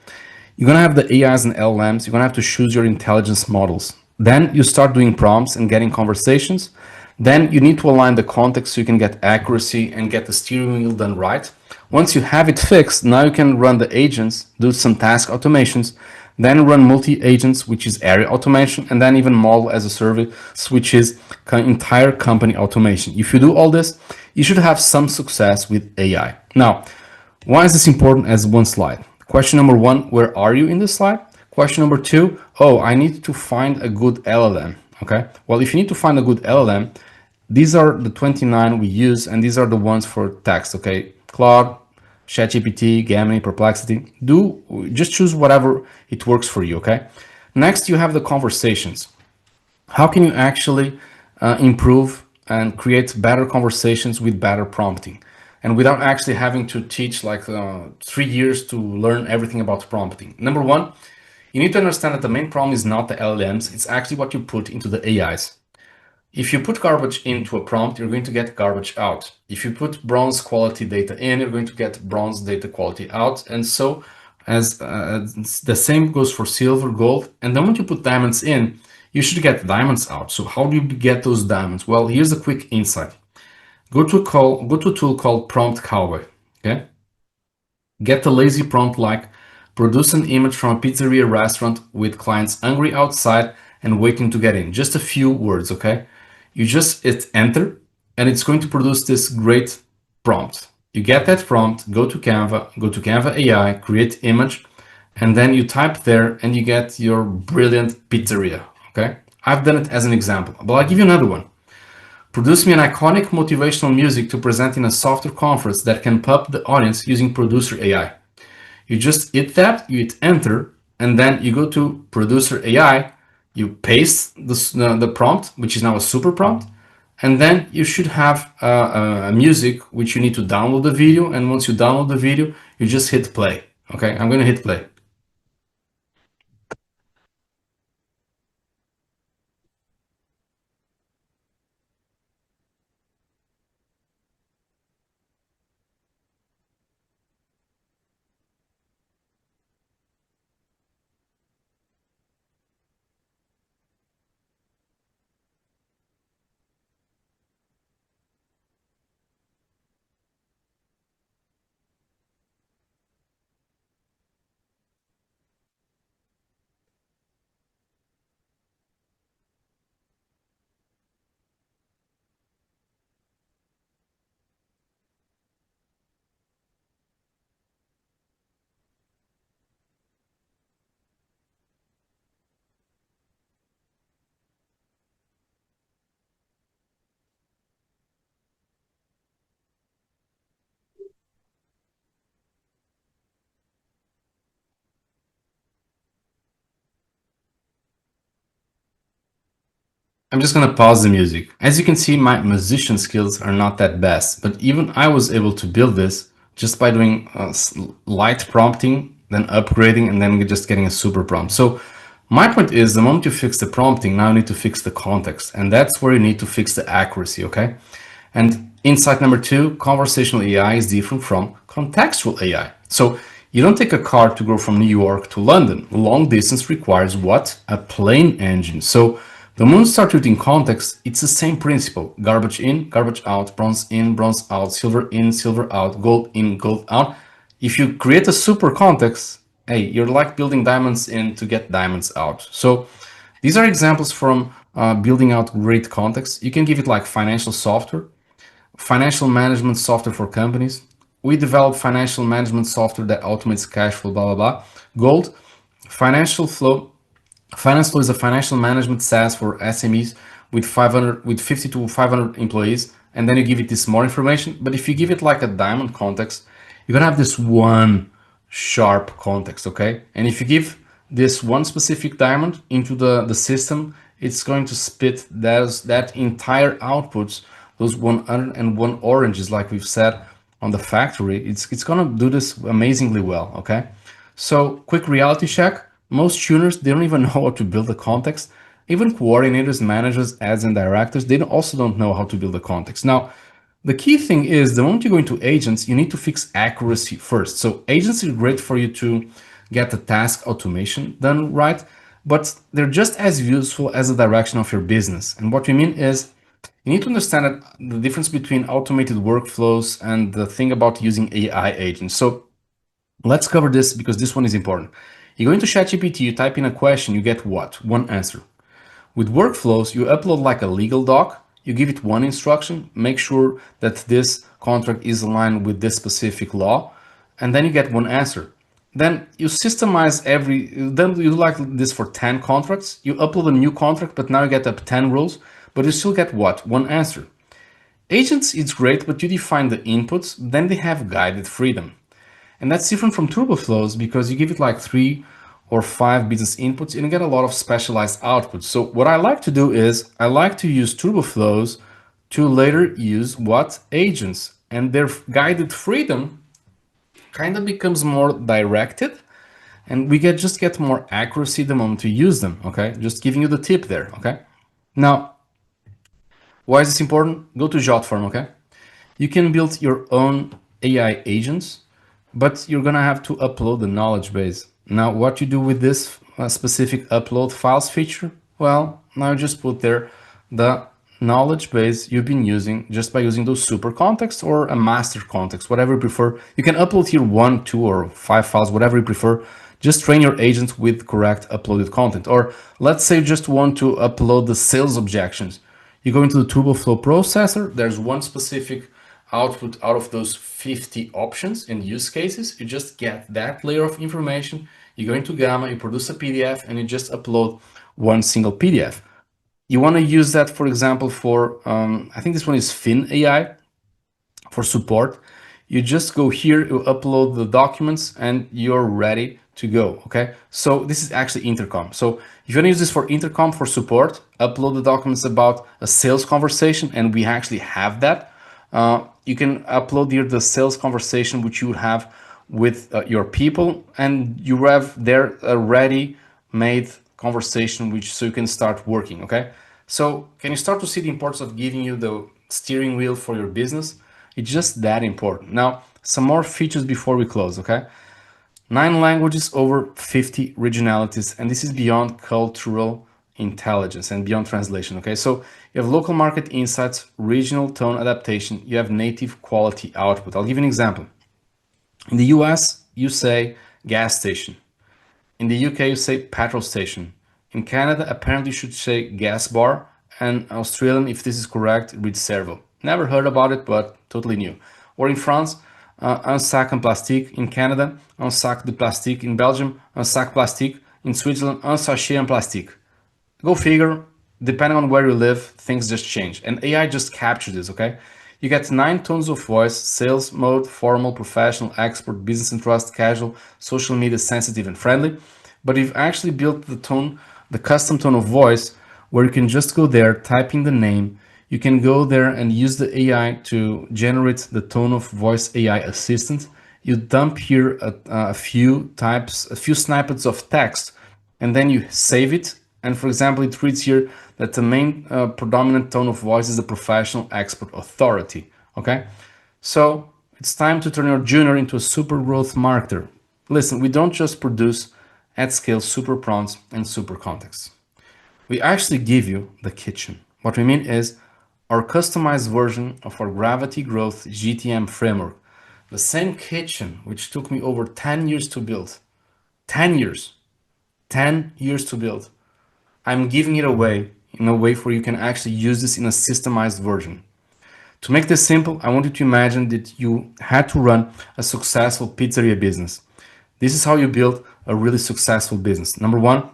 You're gonna have the AIs and LLMs. You're gonna have to choose your intelligence models. Then you start doing prompts and getting conversations. Then you need to align the context so you can get accuracy and get the steering wheel done right. Once you have it fixed, now you can run the agents, do some task automations, then run multi-agents, which is area automation, and then even model as a service, which is entire company automation. If you do all this, you should have some success with AI. Now, why is this important as one slide? Question number 1, where are you in this slide? Question number 2, oh, I need to find a good LLM. Okay, well, if you need to find a good LLM, these are the 29 we use, and these are the ones for text. Okay, Claude, ChatGPT, Gemini, Perplexity. Just choose whatever it works for you. Okay. Next, you have the conversations. How can you actually improve and create better conversations with better prompting, and without actually having to teach like 3 years to learn everything about prompting? Number 1, you need to understand that the main problem is not the LLMs, it's actually what you put into the AIs. If you put garbage into a prompt, you're going to get garbage out. If you put bronze quality data in, you're going to get bronze data quality out. And so as the same goes for silver, gold. And then when you put diamonds in, you should get diamonds out. So how do you get those diamonds? Well, here's a quick insight. Go to a tool called Prompt Cowboy. Okay. Get the lazy prompt like produce an image from a pizzeria restaurant with clients hungry outside and waiting to get in. Just a few words, okay? You just hit enter and it's going to produce this great prompt. You get that prompt, go to Canva AI, create image, and then you type there and you get your brilliant pizzeria, okay? I've done it as an example, but I'll give you another one. Produce me an iconic motivational music to present in a software conference that can pump the audience using Producer AI. You just hit that, you hit enter, and then you go to Producer AI, you paste the prompt, which is now a super prompt, and then you should have a music which you need to download the video, and once you download the video, you just hit play. Okay, I'm gonna hit play. I'm just gonna pause the music. As you can see, my musician skills are not that best, but even I was able to build this just by doing light prompting, then upgrading, and then just getting a super prompt. So my point is, the moment you fix the prompting, now you need to fix the context, and that's where you need to fix the accuracy, okay? And insight number two, conversational AI is different from contextual AI. So you don't take a car to go from New York to London. Long distance requires what? A plane engine. So the moment you start using context, it's the same principle. Garbage in, garbage out, bronze in, bronze out, silver in, silver out, gold in, gold out. If you create a super context, hey, you're like building diamonds in to get diamonds out. So these are examples from building out great context. You can give it like financial software, financial management software for companies. We develop financial management software that automates cash flow, blah, blah, blah. Gold, financial flow. Finance Flow is a financial management SaaS for SMEs with 50 to 500 employees, and then you give it this more information. But if you give it like a diamond context, you're gonna have this one sharp context, okay? And if you give this one specific diamond into the system, it's going to spit that entire outputs, those 101 oranges, like we've said on the factory. It's gonna do this amazingly well, okay? So quick reality check. Most tuners, they don't even know how to build a context. Even coordinators, managers, ads, and directors, they also don't know how to build a context. Now, the key thing is the moment you go into agents, you need to fix accuracy first. So agents are great for you to get the task automation done right, but they're just as useful as the direction of your business. And what we mean is you need to understand that the difference between automated workflows and the thing about using AI agents. So let's cover this because this one is important. You go into ChatGPT, you type in a question, you get what? One answer. With workflows, you upload like a legal doc, you give it one instruction, make sure that this contract is aligned with this specific law, and then you get one answer. Then you systemize then you do like this for 10 contracts, you upload a new contract, but now you get up 10 rules, but you still get what? One answer. Agents, it's great, but you define the inputs, then they have guided freedom. And that's different from TurboFlows because you give it like 3 or 5 business inputs and you get a lot of specialized outputs. So what I like to do is I like to use TurboFlows to later use what? Agents. And their guided freedom kind of becomes more directed and we just get more accuracy the moment we use them, okay? Just giving you the tip there, okay? Now, why is this important? Go to JotForm, okay? You can build your own AI agents, but you're gonna have to upload the knowledge base. Now, what you do with this specific upload files feature? Well, now you just put there the knowledge base you've been using just by using those super contexts or a master context, whatever you prefer. You can upload here 1, 2, or 5 files, whatever you prefer. Just train your agent with correct uploaded content. Or let's say you just want to upload the sales objections. You go into the TurboFlow processor, there's one specific output out of those 50 options and use cases. You just get that layer of information. You go into Gamma, you produce a PDF, and you just upload one single PDF. You want to use that, for example, for, I think this one is Fin AI for support. You just go here, you upload the documents, and you're ready to go. Okay, so this is actually intercom. So if you want to use this for intercom for support, upload the documents about a sales conversation, and we actually have that. You can upload here the sales conversation which you would have with your people, and you have there a ready made conversation which so you can start working. Okay, so can you start to see the importance of giving you the steering wheel for your business? It's just that important. Now, some more features before we close. Okay, 9 languages, over 50 regionalities, and this is beyond cultural intelligence and beyond translation. Okay, so you have local market insights, regional tone adaptation, you have native quality output. I'll give you an example. In the US, you say gas station. In the UK, you say petrol station. In Canada, apparently you should say gas bar. And Australian, if this is correct, reads servo. Never heard about it, but totally new. Or in France, un sac en plastique. In Canada, un sac de plastique. In Belgium, un sac plastique. In Switzerland, un sachet en plastique. Go figure, depending on where you live, things just change. And AI just captured this, okay? You get 9 tones of voice: sales mode, formal, professional, expert, business and trust, casual, social media, sensitive, and friendly. But you've actually built the tone, the custom tone of voice, where you can just go there, type in the name. You can go there and use the AI to generate the tone of voice AI assistant. You dump here a few snippets of text, and then you save it. And for example, it reads here that the main predominant tone of voice is a professional, expert, authority. Okay, so it's time to turn your junior into a super growth marketer. Listen, we don't just produce at scale super prompts and super contexts. We actually give you the kitchen. What we mean is our customized version of our gravity growth GTM framework. The same kitchen which took me over 10 years to build. 10 years. 10 years to build. I'm giving it away in a way where you can actually use this in a systemized version. To make this simple, I want you to imagine that you had to run a successful pizzeria business. This is how you build a really successful business. Number 1,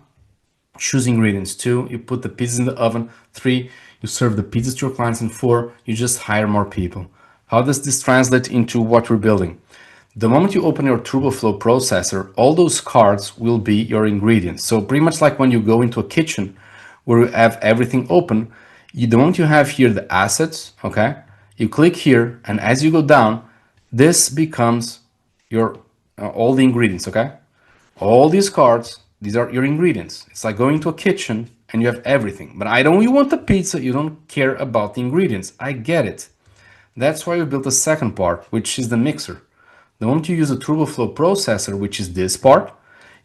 choose ingredients. 2, you put the pizzas in the oven. 3, you serve the pizzas to your clients. And 4, you just hire more people. How does this translate into what we're building? The moment you open your TurboFlow processor, all those cards will be your ingredients. So pretty much like when you go into a kitchen where you have everything open, the moment you have here the assets, okay, you click here, and as you go down, this becomes your all the ingredients, okay? All these cards, these are your ingredients. It's like going to a kitchen and you have everything. But I don't, you want the pizza, you don't care about the ingredients. I get it. That's why we built the second part, which is the mixer. The moment you use a TurboFlow processor, which is this part,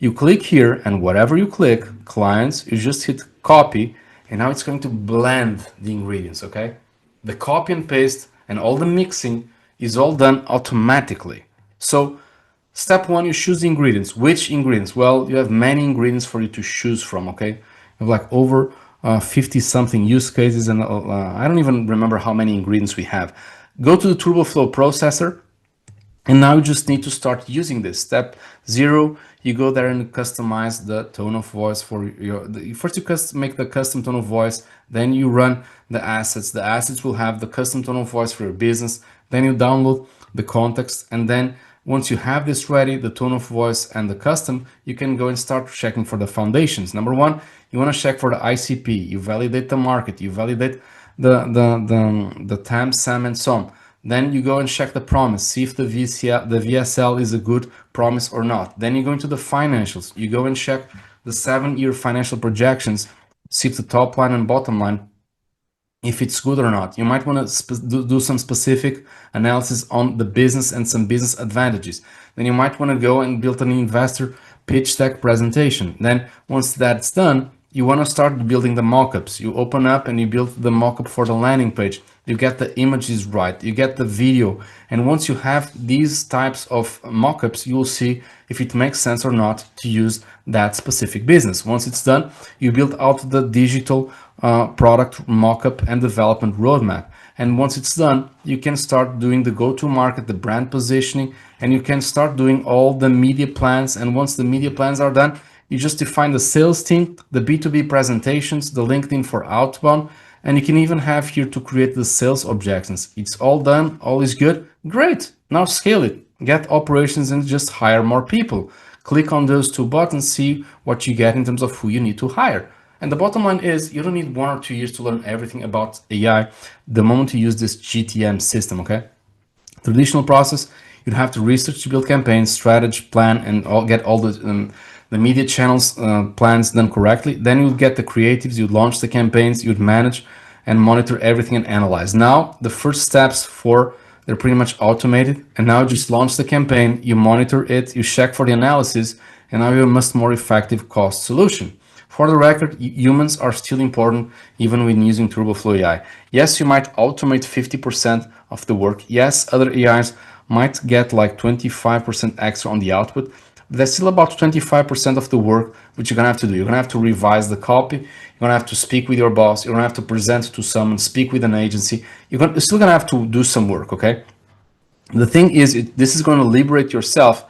you click here, and whatever you click, clients, you just hit copy, and now it's going to blend the ingredients, okay? The copy and paste and all the mixing is all done automatically. So step 1, you choose the ingredients. Which ingredients? Well, you have many ingredients for you to choose from, okay? You have like over 50 something use cases, and I don't even remember how many ingredients we have. Go to the TurboFlow processor, and now you just need to start using this. Step 0, you go there and customize the tone of voice for your, first you make the custom tone of voice, then you run the assets. The assets will have the custom tone of voice for your business. Then you download the context, and then once you have this ready, the tone of voice and the custom, you can go and start checking for the foundations. Number 1, you want to check for the ICP. You validate the market. You validate the TAM, SAM, and SOM. Then you go and check the promise, see if the VSL is a good promise or not. Then you go into the financials. You go and check the 7-year financial projections, see if the top line and bottom line, if it's good or not. You might want to do some specific analysis on the business and some business advantages. Then you might want to go and build an investor pitch deck presentation. Then once that's done, you want to start building the mockups. You open up and you build the mockup for the landing page. You get the images right, you get the video. And once you have these types of mockups, you will see if it makes sense or not to use that specific business. Once it's done, you build out the digital product mockup and development roadmap. And once it's done, you can start doing the go-to-market, the brand positioning, and you can start doing all the media plans. And once the media plans are done, You just define the sales team, the B2B presentations, the LinkedIn for outbound, and you can even have here to create the sales objections. It's all done, all is good. Great. Now scale it. Get operations and just hire more people. Click on those two buttons, see what you get in terms of who you need to hire. And the bottom line is you don't need 1 or 2 years to learn everything about AI the moment you use this GTM system, okay? Traditional process, you'd have to research to build campaigns, strategy, plan, and get all the media channels plans done correctly. Then you'd get the creatives, you'd launch the campaigns, you'd manage and monitor everything and analyze. Now, the first steps they're pretty much automated. And now just launch the campaign, you monitor it, you check for the analysis, and now you have a much more effective cost solution. For the record, humans are still important even when using TurboFlow AI. Yes, you might automate 50% of the work. Yes, other AIs might get like 25% extra on the output, but there's still about 25% of the work which you're gonna have to do. You're gonna have to revise the copy, you're gonna have to speak with your boss, you're gonna have to present to someone, speak with an agency. You're still gonna have to do some work, okay? The thing is, this is gonna liberate yourself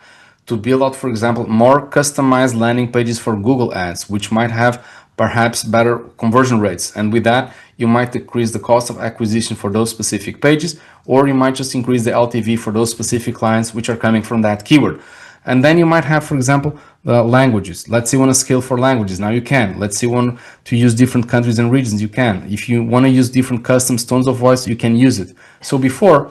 to build out, for example, more customized landing pages for Google Ads, which might have perhaps better conversion rates. And with that, you might decrease the cost of acquisition for those specific pages, or you might just increase the LTV for those specific clients which are coming from that keyword. And then you might have, for example, languages. Let's say you want to scale for languages. Now you can. Let's say you want to use different countries and regions. You can. If you want to use different custom tones of voice, you can use it. So before,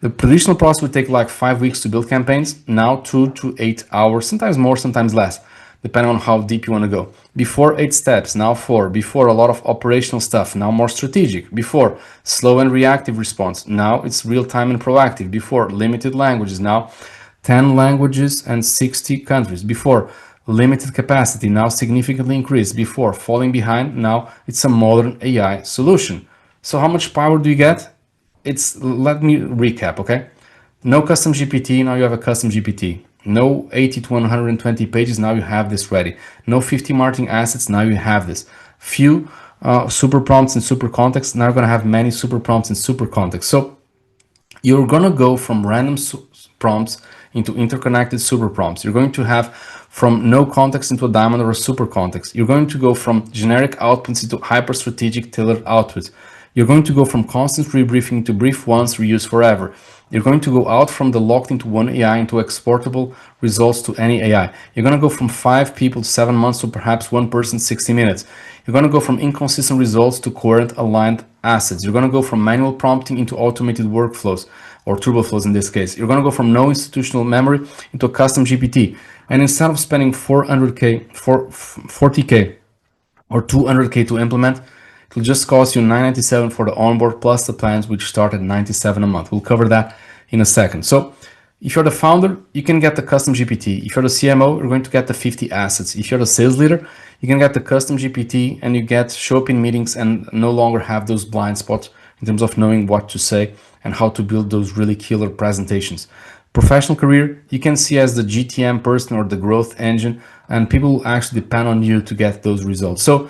the traditional process would take like 5 weeks to build campaigns. Now 2 to 8 hours, sometimes more, sometimes less, depending on how deep you want to go. Before 8 steps, now 4. Before a lot of operational stuff, now more strategic. Before slow and reactive response, now it's real-time and proactive. Before limited languages, now 10 languages and 60 countries. Before limited capacity, now significantly increased. Before falling behind, now it's a modern AI solution. So how much power do you get? Let me recap, okay? No custom GPT, now you have a custom GPT. No 80 to 120 pages, now you have this ready. No 50 marketing assets, now you have this. Few super prompts and super context, now you're gonna have many super prompts and super context. So you're gonna go from random prompts into interconnected super prompts. You're going to have from no context into a diamond or a super context. You're going to go from generic outputs into hyper strategic tailored outputs. You're going to go from constant rebriefing to brief once, reuse forever. You're going to go out from the locked into one AI into exportable results to any AI. You're going to go from 5 people to 7 months to perhaps 1 person 60 minutes. You're going to go from inconsistent results to coherent aligned assets. You're going to go from manual prompting into automated workflows, or TurboFlows in this case. You're going to go from no institutional memory into a custom GPT. And instead of spending 40K or 200K to implement, it'll just cost you $997 for the onboard plus the plans, which start at $97 a month. We'll cover that in a second. So if you're the founder, you can get the custom GPT. If you're the CMO, you're going to get the 50 assets. If you're the sales leader, you can get the custom GPT and you get show up in meetings and no longer have those blind spots in terms of knowing what to say and how to build those really killer presentations. Professional career, you can see as the GTM person or the growth engine, and people will actually depend on you to get those results. So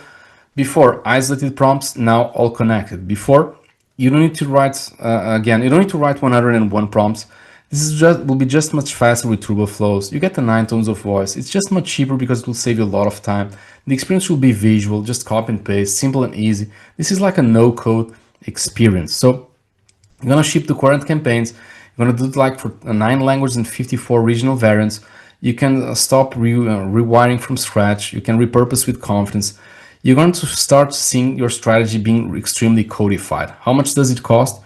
before, isolated prompts, now all connected. Before, you don't need to write, you don't need to write 101 prompts. This will be just much faster with TurboFlows. You get the 9 tones of voice. It's just much cheaper because it will save you a lot of time. The experience will be visual, just copy and paste, simple and easy. This is like a no-code experience. So you're gonna ship the current campaigns. You're gonna do it like for 9 languages and 54 regional variants. You can stop rewiring from scratch. You can repurpose with confidence. You're going to start seeing your strategy being extremely codified. How much does it cost?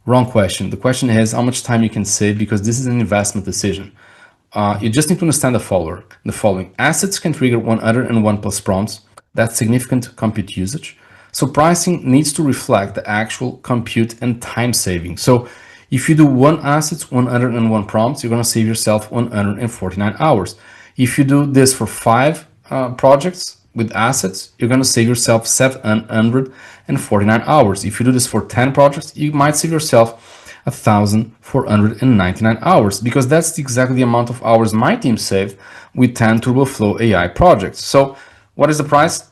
Wrong question. The question is how much time you can save, because this is an investment decision. You just need to understand the following. Assets can trigger 101 plus prompts. That's significant compute usage. So pricing needs to reflect the actual compute and time saving. So if you do 1 asset, 101 prompts, you're going to save yourself 149 hours. If you do this for 5 projects, with assets, you're going to save yourself 749 hours. If you do this for 10 projects, you might save yourself 1,499 hours, because that's exactly the amount of hours my team saved with 10 TurboFlow AI projects. So what is the price?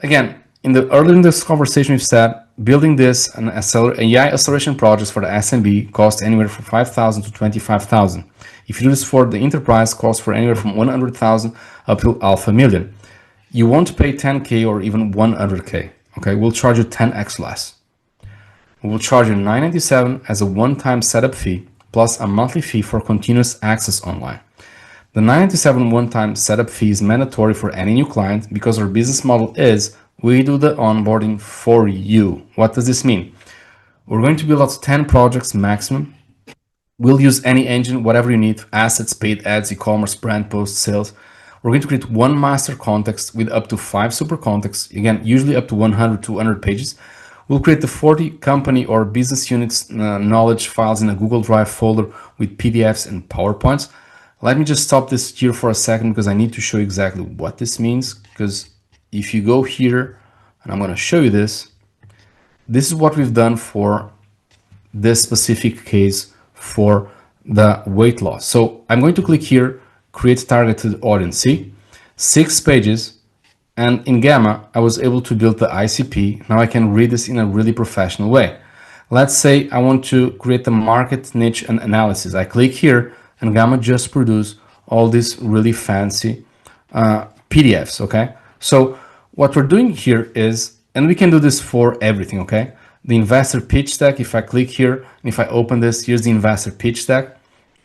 Again, earlier in this conversation, we've said building this AI acceleration projects for the SMB cost anywhere from $5,000 to $25,000. If you do this for the enterprise, costs for anywhere from 100,000 up to $500,000. You won't pay 10K or even 100K. Okay, we'll charge you 10x less. We will charge you $997 as a one-time setup fee plus a monthly fee for continuous access online. The $997 one-time setup fee is mandatory for any new client because our business model is we do the onboarding for you. What does this mean? We're going to build out 10 projects maximum. We'll use any engine, whatever you need, assets, paid ads, e-commerce, brand posts, sales. We're going to create one master context with up to 5 super contexts, again, usually up to 100, 200 pages. We'll create the 40 company or business units knowledge files in a Google Drive folder with PDFs and PowerPoints. Let me just stop this here for a second because I need to show you exactly what this means. Because if you go here, and I'm going to show you this, this is what we've done for this specific case for the weight loss. So I'm going to click here, create targeted audience. See, 6 pages. And in Gamma, I was able to build the ICP. Now I can read this in a really professional way. Let's say I want to create the market niche and analysis. I click here and Gamma just produce all these really fancy PDFs, okay? So what we're doing here is, and we can do this for everything, okay? The investor pitch deck, if I click here, and if I open this, here's the investor pitch deck,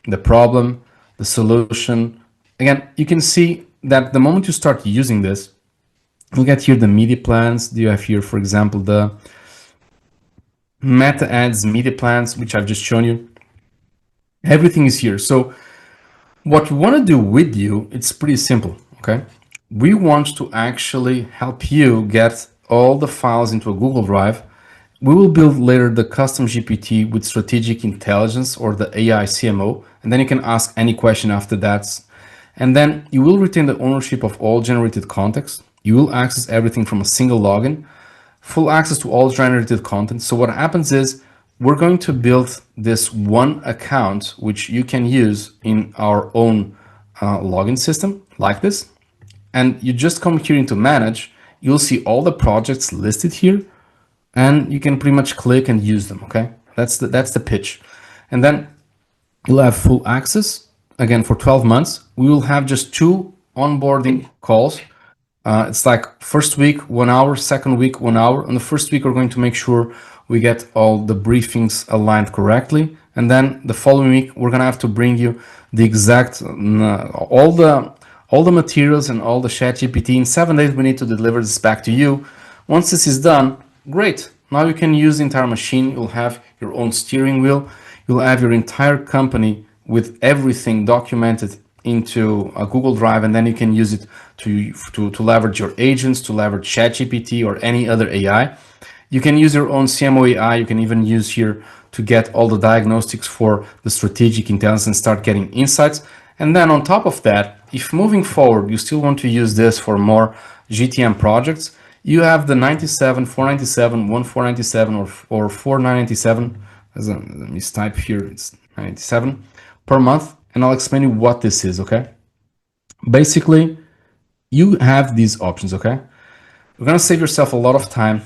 the problem, the solution. Again, you can see that the moment you start using this, you'll get here the media plans. You have here, for example, the meta ads media plans, which I've just shown you. Everything is here. So what we want to do with you, it's pretty simple, okay? We want to actually help you get all the files into a Google Drive. We will build later the custom GPT with strategic intelligence or the AI CMO, and then you can ask any question after that. And then you will retain the ownership of all generated context. You will access everything from a single login, full access to all generated content. So what happens is we're going to build this one account, which you can use in our own login system like this. And you just come here into manage. You'll see all the projects listed here and you can pretty much click and use them. Okay. That's the pitch. And then you'll have full access again for 12 months. We will have just 2 onboarding calls. It's like first week, 1 hour, second week, 1 hour. On the first week, we're going to make sure we get all the briefings aligned correctly. And then the following week, we're going to have to bring you the exact, all the materials and all the ChatGPT. In 7 days, we need to deliver this back to you. Once this is done, great. Now you can use the entire machine. You'll have your own steering wheel. You'll have your entire company with everything documented into a Google Drive, and then you can use it to leverage your agents, to leverage ChatGPT or any other AI. You can use your own CMO AI. You can even use here to get all the diagnostics for the strategic intelligence and start getting insights. And then on top of that, if moving forward, you still want to use this for more GTM projects, you have the 97, 497, 1497 or 4997. Let me type here, it's 97 per month. And I'll explain you what this is, okay? Basically, you have these options, okay? You're gonna save yourself a lot of time.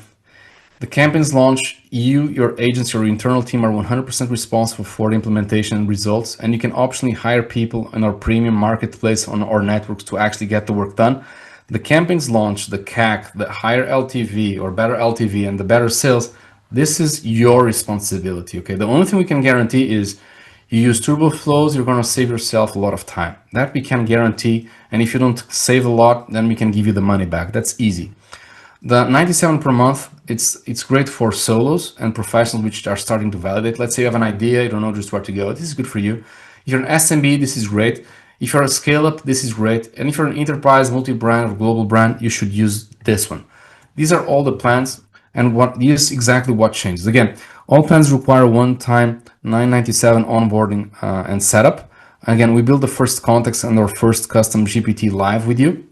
The campaigns launch, you, your agents, your internal team are 100% responsible for the implementation and results, and you can optionally hire people in our premium marketplace on our networks to actually get the work done. The campaigns launch, the CAC, the higher LTV or better LTV and the better sales, this is your responsibility, okay? The only thing we can guarantee is you use TurboFlows, you're going to save yourself a lot of time. That we can guarantee. And if you don't save a lot, then we can give you the money back. That's easy. The 97 per month, it's great for solos and professionals which are starting to validate. Let's say you have an idea, you don't know just where to go. This is good for you. If you're an SMB, this is great. If you're a scale up, this is great. And if you're an enterprise, multi-brand or global brand, you should use this one. These are all the plans. And this is exactly what changes. Again, all plans require one-time $997 onboarding and setup. Again, we build the first context and our first custom GPT live with you.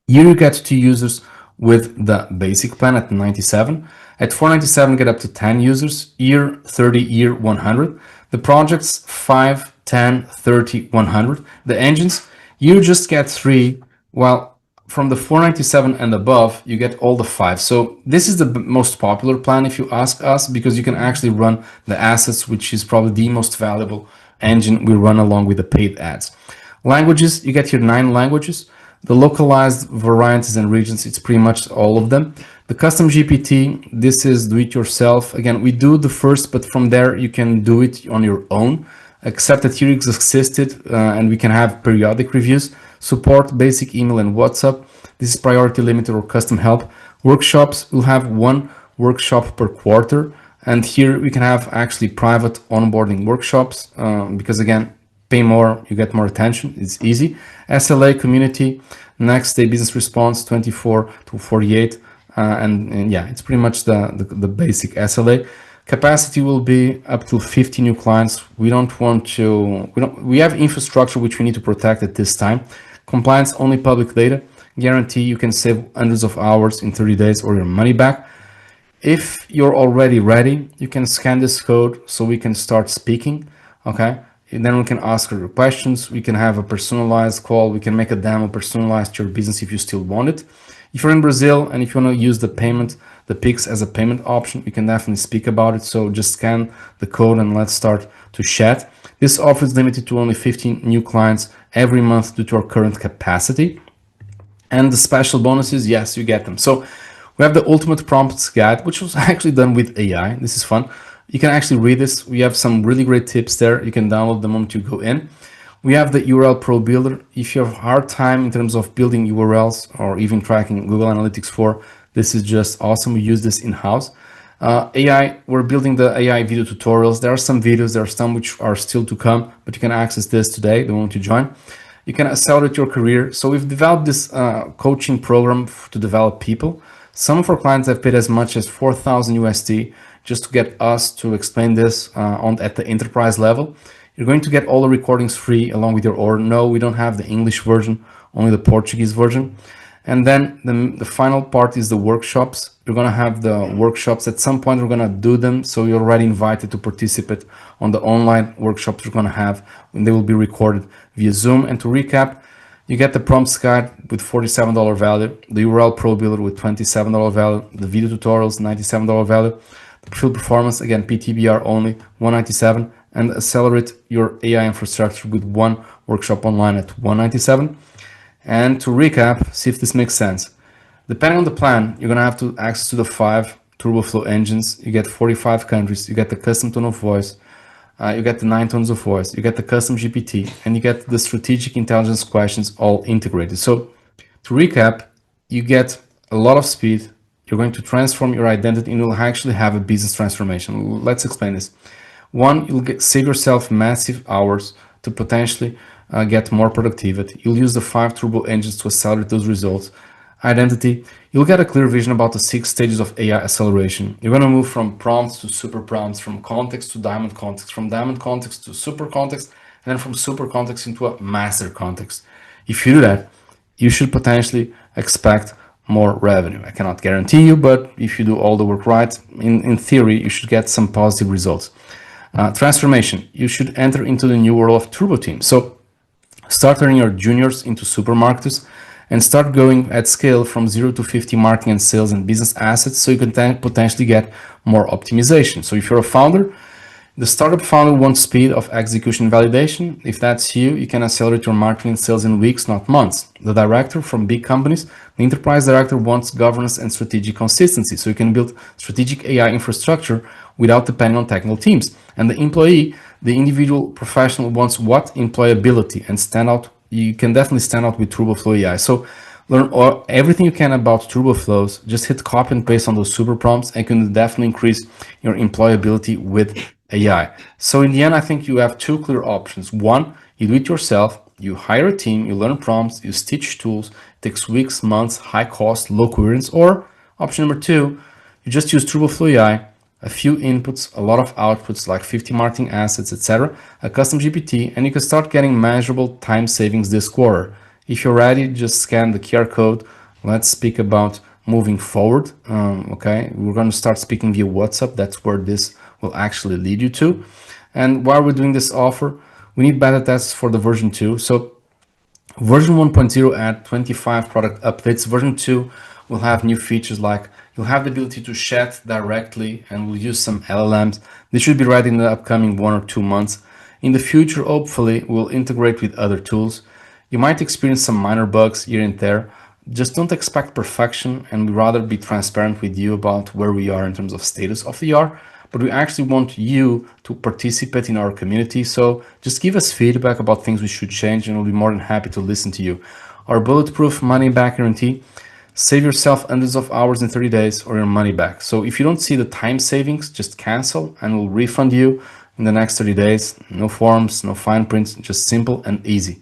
Here you get 2 users with the basic plan at 97. At 497, get up to 10 users, year 30, year 100. The projects 5, 10, 30, 100. The engines, you just get 3, while from the 497 and above, you get all the 5. So this is the most popular plan if you ask us, because you can actually run the assets, which is probably the most valuable engine we run along with the paid ads. Languages, you get here 9 languages. The localized varieties and regions, it's pretty much all of them. The custom GPT, this is do it yourself. Again, we do the first, but from there you can do it on your own, except that here it's assisted and we can have periodic reviews. Support, basic email and WhatsApp. This is priority limited or custom help. Workshops, we'll have 1 workshop per quarter. And here we can have actually private onboarding workshops because again, pay more, you get more attention, it's easy. SLA community, next day business response 24 to 48. And yeah, it's pretty much the basic SLA. Capacity will be up to 50 new clients. We have infrastructure which we need to protect at this time. Compliance, only public data. Guarantee you can save hundreds of hours in 30 days or your money back. If you're already ready, you can scan this code so we can start speaking, okay? And then we can ask your questions. We can have a personalized call. We can make a demo personalized to your business if you still want it. If you're in Brazil and if you want to use the Pix as a payment option, we can definitely speak about it. So just scan the code and let's start to chat. This offer is limited to only 15 new clients every month due to our current capacity. And the special bonuses, yes, you get them. So we have the ultimate prompts guide, which was actually done with AI. This is fun. You can actually read this. We have some really great tips there. You can download the moment you go in. We have the URL Pro Builder. If you have a hard time in terms of building URLs or even tracking Google Analytics 4, this is just awesome. We use this in-house. AI, we're building the AI video tutorials. There are some videos, there are some which are still to come, but you can access this today, the moment you join. You can accelerate your career. So we've developed this coaching program to develop people. Some of our clients have paid as much as 4,000 USD just to get us to explain this at the enterprise level. You're going to get all the recordings free along with your order. No, we don't have the English version, only the Portuguese version. And then the final part is the workshops. You're going to have the workshops. At some point, we're going to do them. So you're already invited to participate on the online workshops we're going to have, and they will be recorded via Zoom. And to recap, you get the prompts guide with $47 value, the URL Pro Builder with $27 value, the video tutorials, $97 value, the field performance, again, PTBR only, $197, and accelerate your AI infrastructure with 1 workshop online at $197. And to recap, see if this makes sense. Depending on the plan, you're going to have to access to the 5 TurboFlow engines. You get 45 countries. You get the custom tone of voice. You get the 9 tones of voice. You get the custom GPT, and you get the strategic intelligence questions all integrated. So to recap, you get a lot of speed. You're going to transform your identity and you'll actually have a business transformation. Let's explain this. 1, you'll save yourself massive hours to potentially get more productivity. You'll use the 5 turbo engines to accelerate those results. Identity, you'll get a clear vision about the 6 stages of AI acceleration. You're going to move from prompts to super prompts, from context to diamond context, from diamond context to super context, and then from super context into a master context. If you do that, you should potentially expect more revenue. I cannot guarantee you, but if you do all the work right, in theory, you should get some positive results. Transformation, you should enter into the new world of TurboTeams. So start turning your juniors into supermarketers and start going at scale from 0 to 50 marketing and sales and business assets so you can potentially get more optimization. So if you're a founder, the startup founder wants speed of execution validation. If that's you, you can accelerate your marketing and sales in weeks, not months. The director from big companies, the enterprise director wants governance and strategic consistency so you can build strategic AI infrastructure without depending on technical teams. And the employee, the individual professional wants what? Employability and stand out. You can definitely stand out with TurboFlow AI. So learn everything you can about TurboFlows. Just hit copy and paste on those super prompts and you can definitely increase your employability with AI. So in the end, I think you have 2 clear options. 1, you do it yourself. You hire a team, you learn prompts, you stitch tools, it takes weeks, months, high cost, low coherence. Or option number 2, you just use TurboFlow AI, a few inputs, a lot of outputs like 50 marketing assets, etc., a custom GPT, and you can start getting measurable time savings this quarter. If you're ready, just scan the QR code. Let's speak about moving forward. Okay, we're going to start speaking via WhatsApp. That's where this will actually lead you to. And while we're doing this offer, we need beta tests for the version 2. So version 1.0 add 25 product updates. Version 2 will have new features like you'll have the ability to chat directly and we'll use some LLMs. This should be ready in the upcoming 1 or 2 months. In the future, hopefully, we'll integrate with other tools. You might experience some minor bugs here and there. Just don't expect perfection, and we'd rather be transparent with you about where we are in terms of status of the R, but we actually want you to participate in our community. So just give us feedback about things we should change, and we'll be more than happy to listen to you. Our bulletproof money back guarantee: save yourself hundreds of hours in 30 days or your money back. So if you don't see the time savings, just cancel and we'll refund you in the next 30 days. No forms, no fine prints, just simple and easy.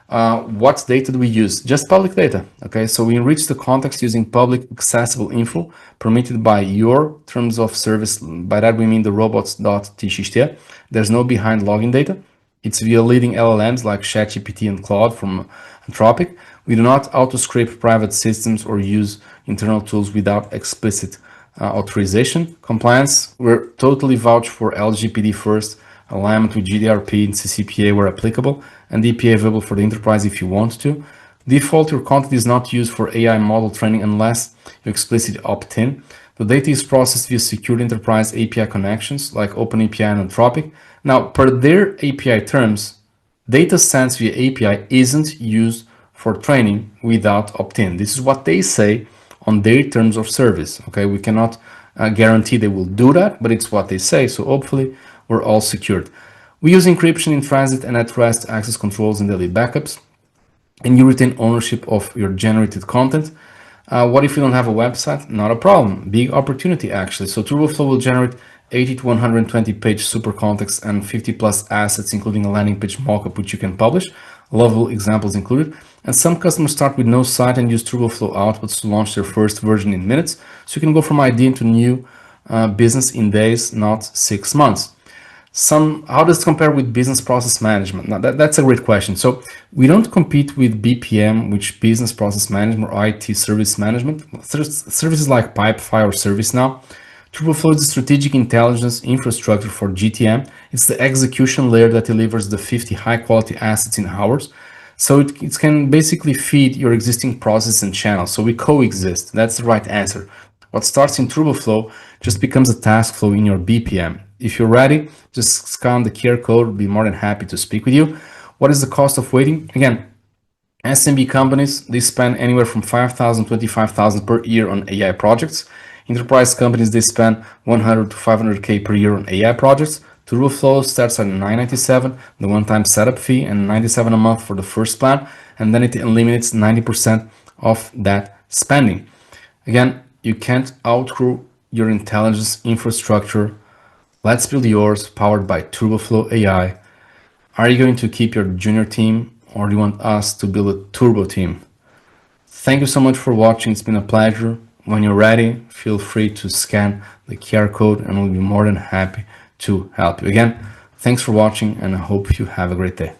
What data do we use? Just public data. Okay, so we enrich the context using public accessible info permitted by your terms of service. By that we mean the robots.txt. There's no behind login data. It's via leading LLMs like ChatGPT and Claude from Anthropic. We do not auto-scrape private systems or use internal tools without explicit authorization. Compliance: we're totally vouch for LGPD first, alignment with GDRP and CCPA where applicable, and DPA available for the enterprise if you want to. Default: your content is not used for AI model training unless you explicitly opt in. The data is processed via secured enterprise API connections like OpenAPI and Anthropic. Now, per their API terms, data sent via API isn't used for training without opt-in. This is what they say on their terms of service. Okay, we cannot guarantee they will do that, but it's what they say. So hopefully we're all secured. We use encryption in transit and at rest access controls and daily backups, and you retain ownership of your generated content. What if you don't have a website? Not a problem. Big opportunity, actually. So TurboFlow will generate 80 to 120 page super context and 50 plus assets, including a landing page mockup, which you can publish. Lovable examples included. And some customers start with no site and use TurboFlow outputs to launch their first version in minutes. So you can go from idea into new business in days, not 6 months. How does it compare with business process management? Now that's a great question. So we don't compete with BPM, which business process management or IT service management. Services like Pipefy or ServiceNow. TurboFlow is the strategic intelligence infrastructure for GTM. It's the execution layer that delivers the 50 high quality assets in hours. So it can basically feed your existing process and channels. So we coexist. That's the right answer. What starts in TurboFlow just becomes a task flow in your BPM. If you're ready, just scan the QR code. We'll be more than happy to speak with you. What is the cost of waiting? Again, SMB companies, they spend anywhere from $5,000 to $25,000 per year on AI projects. Enterprise companies, they spend $100 to $500K per year on AI projects. TurboFlow starts at $997, the one-time setup fee, and $97 a month for the first plan, and then it eliminates 90% of that spending. Again, you can't outgrow your intelligence infrastructure. Let's build yours, powered by TurboFlow AI. Are you going to keep your junior team, or do you want us to build a turbo team? Thank you so much for watching. It's been a pleasure. When you're ready, feel free to scan the QR code and we'll be more than happy to help you. Again, thanks for watching and I hope you have a great day.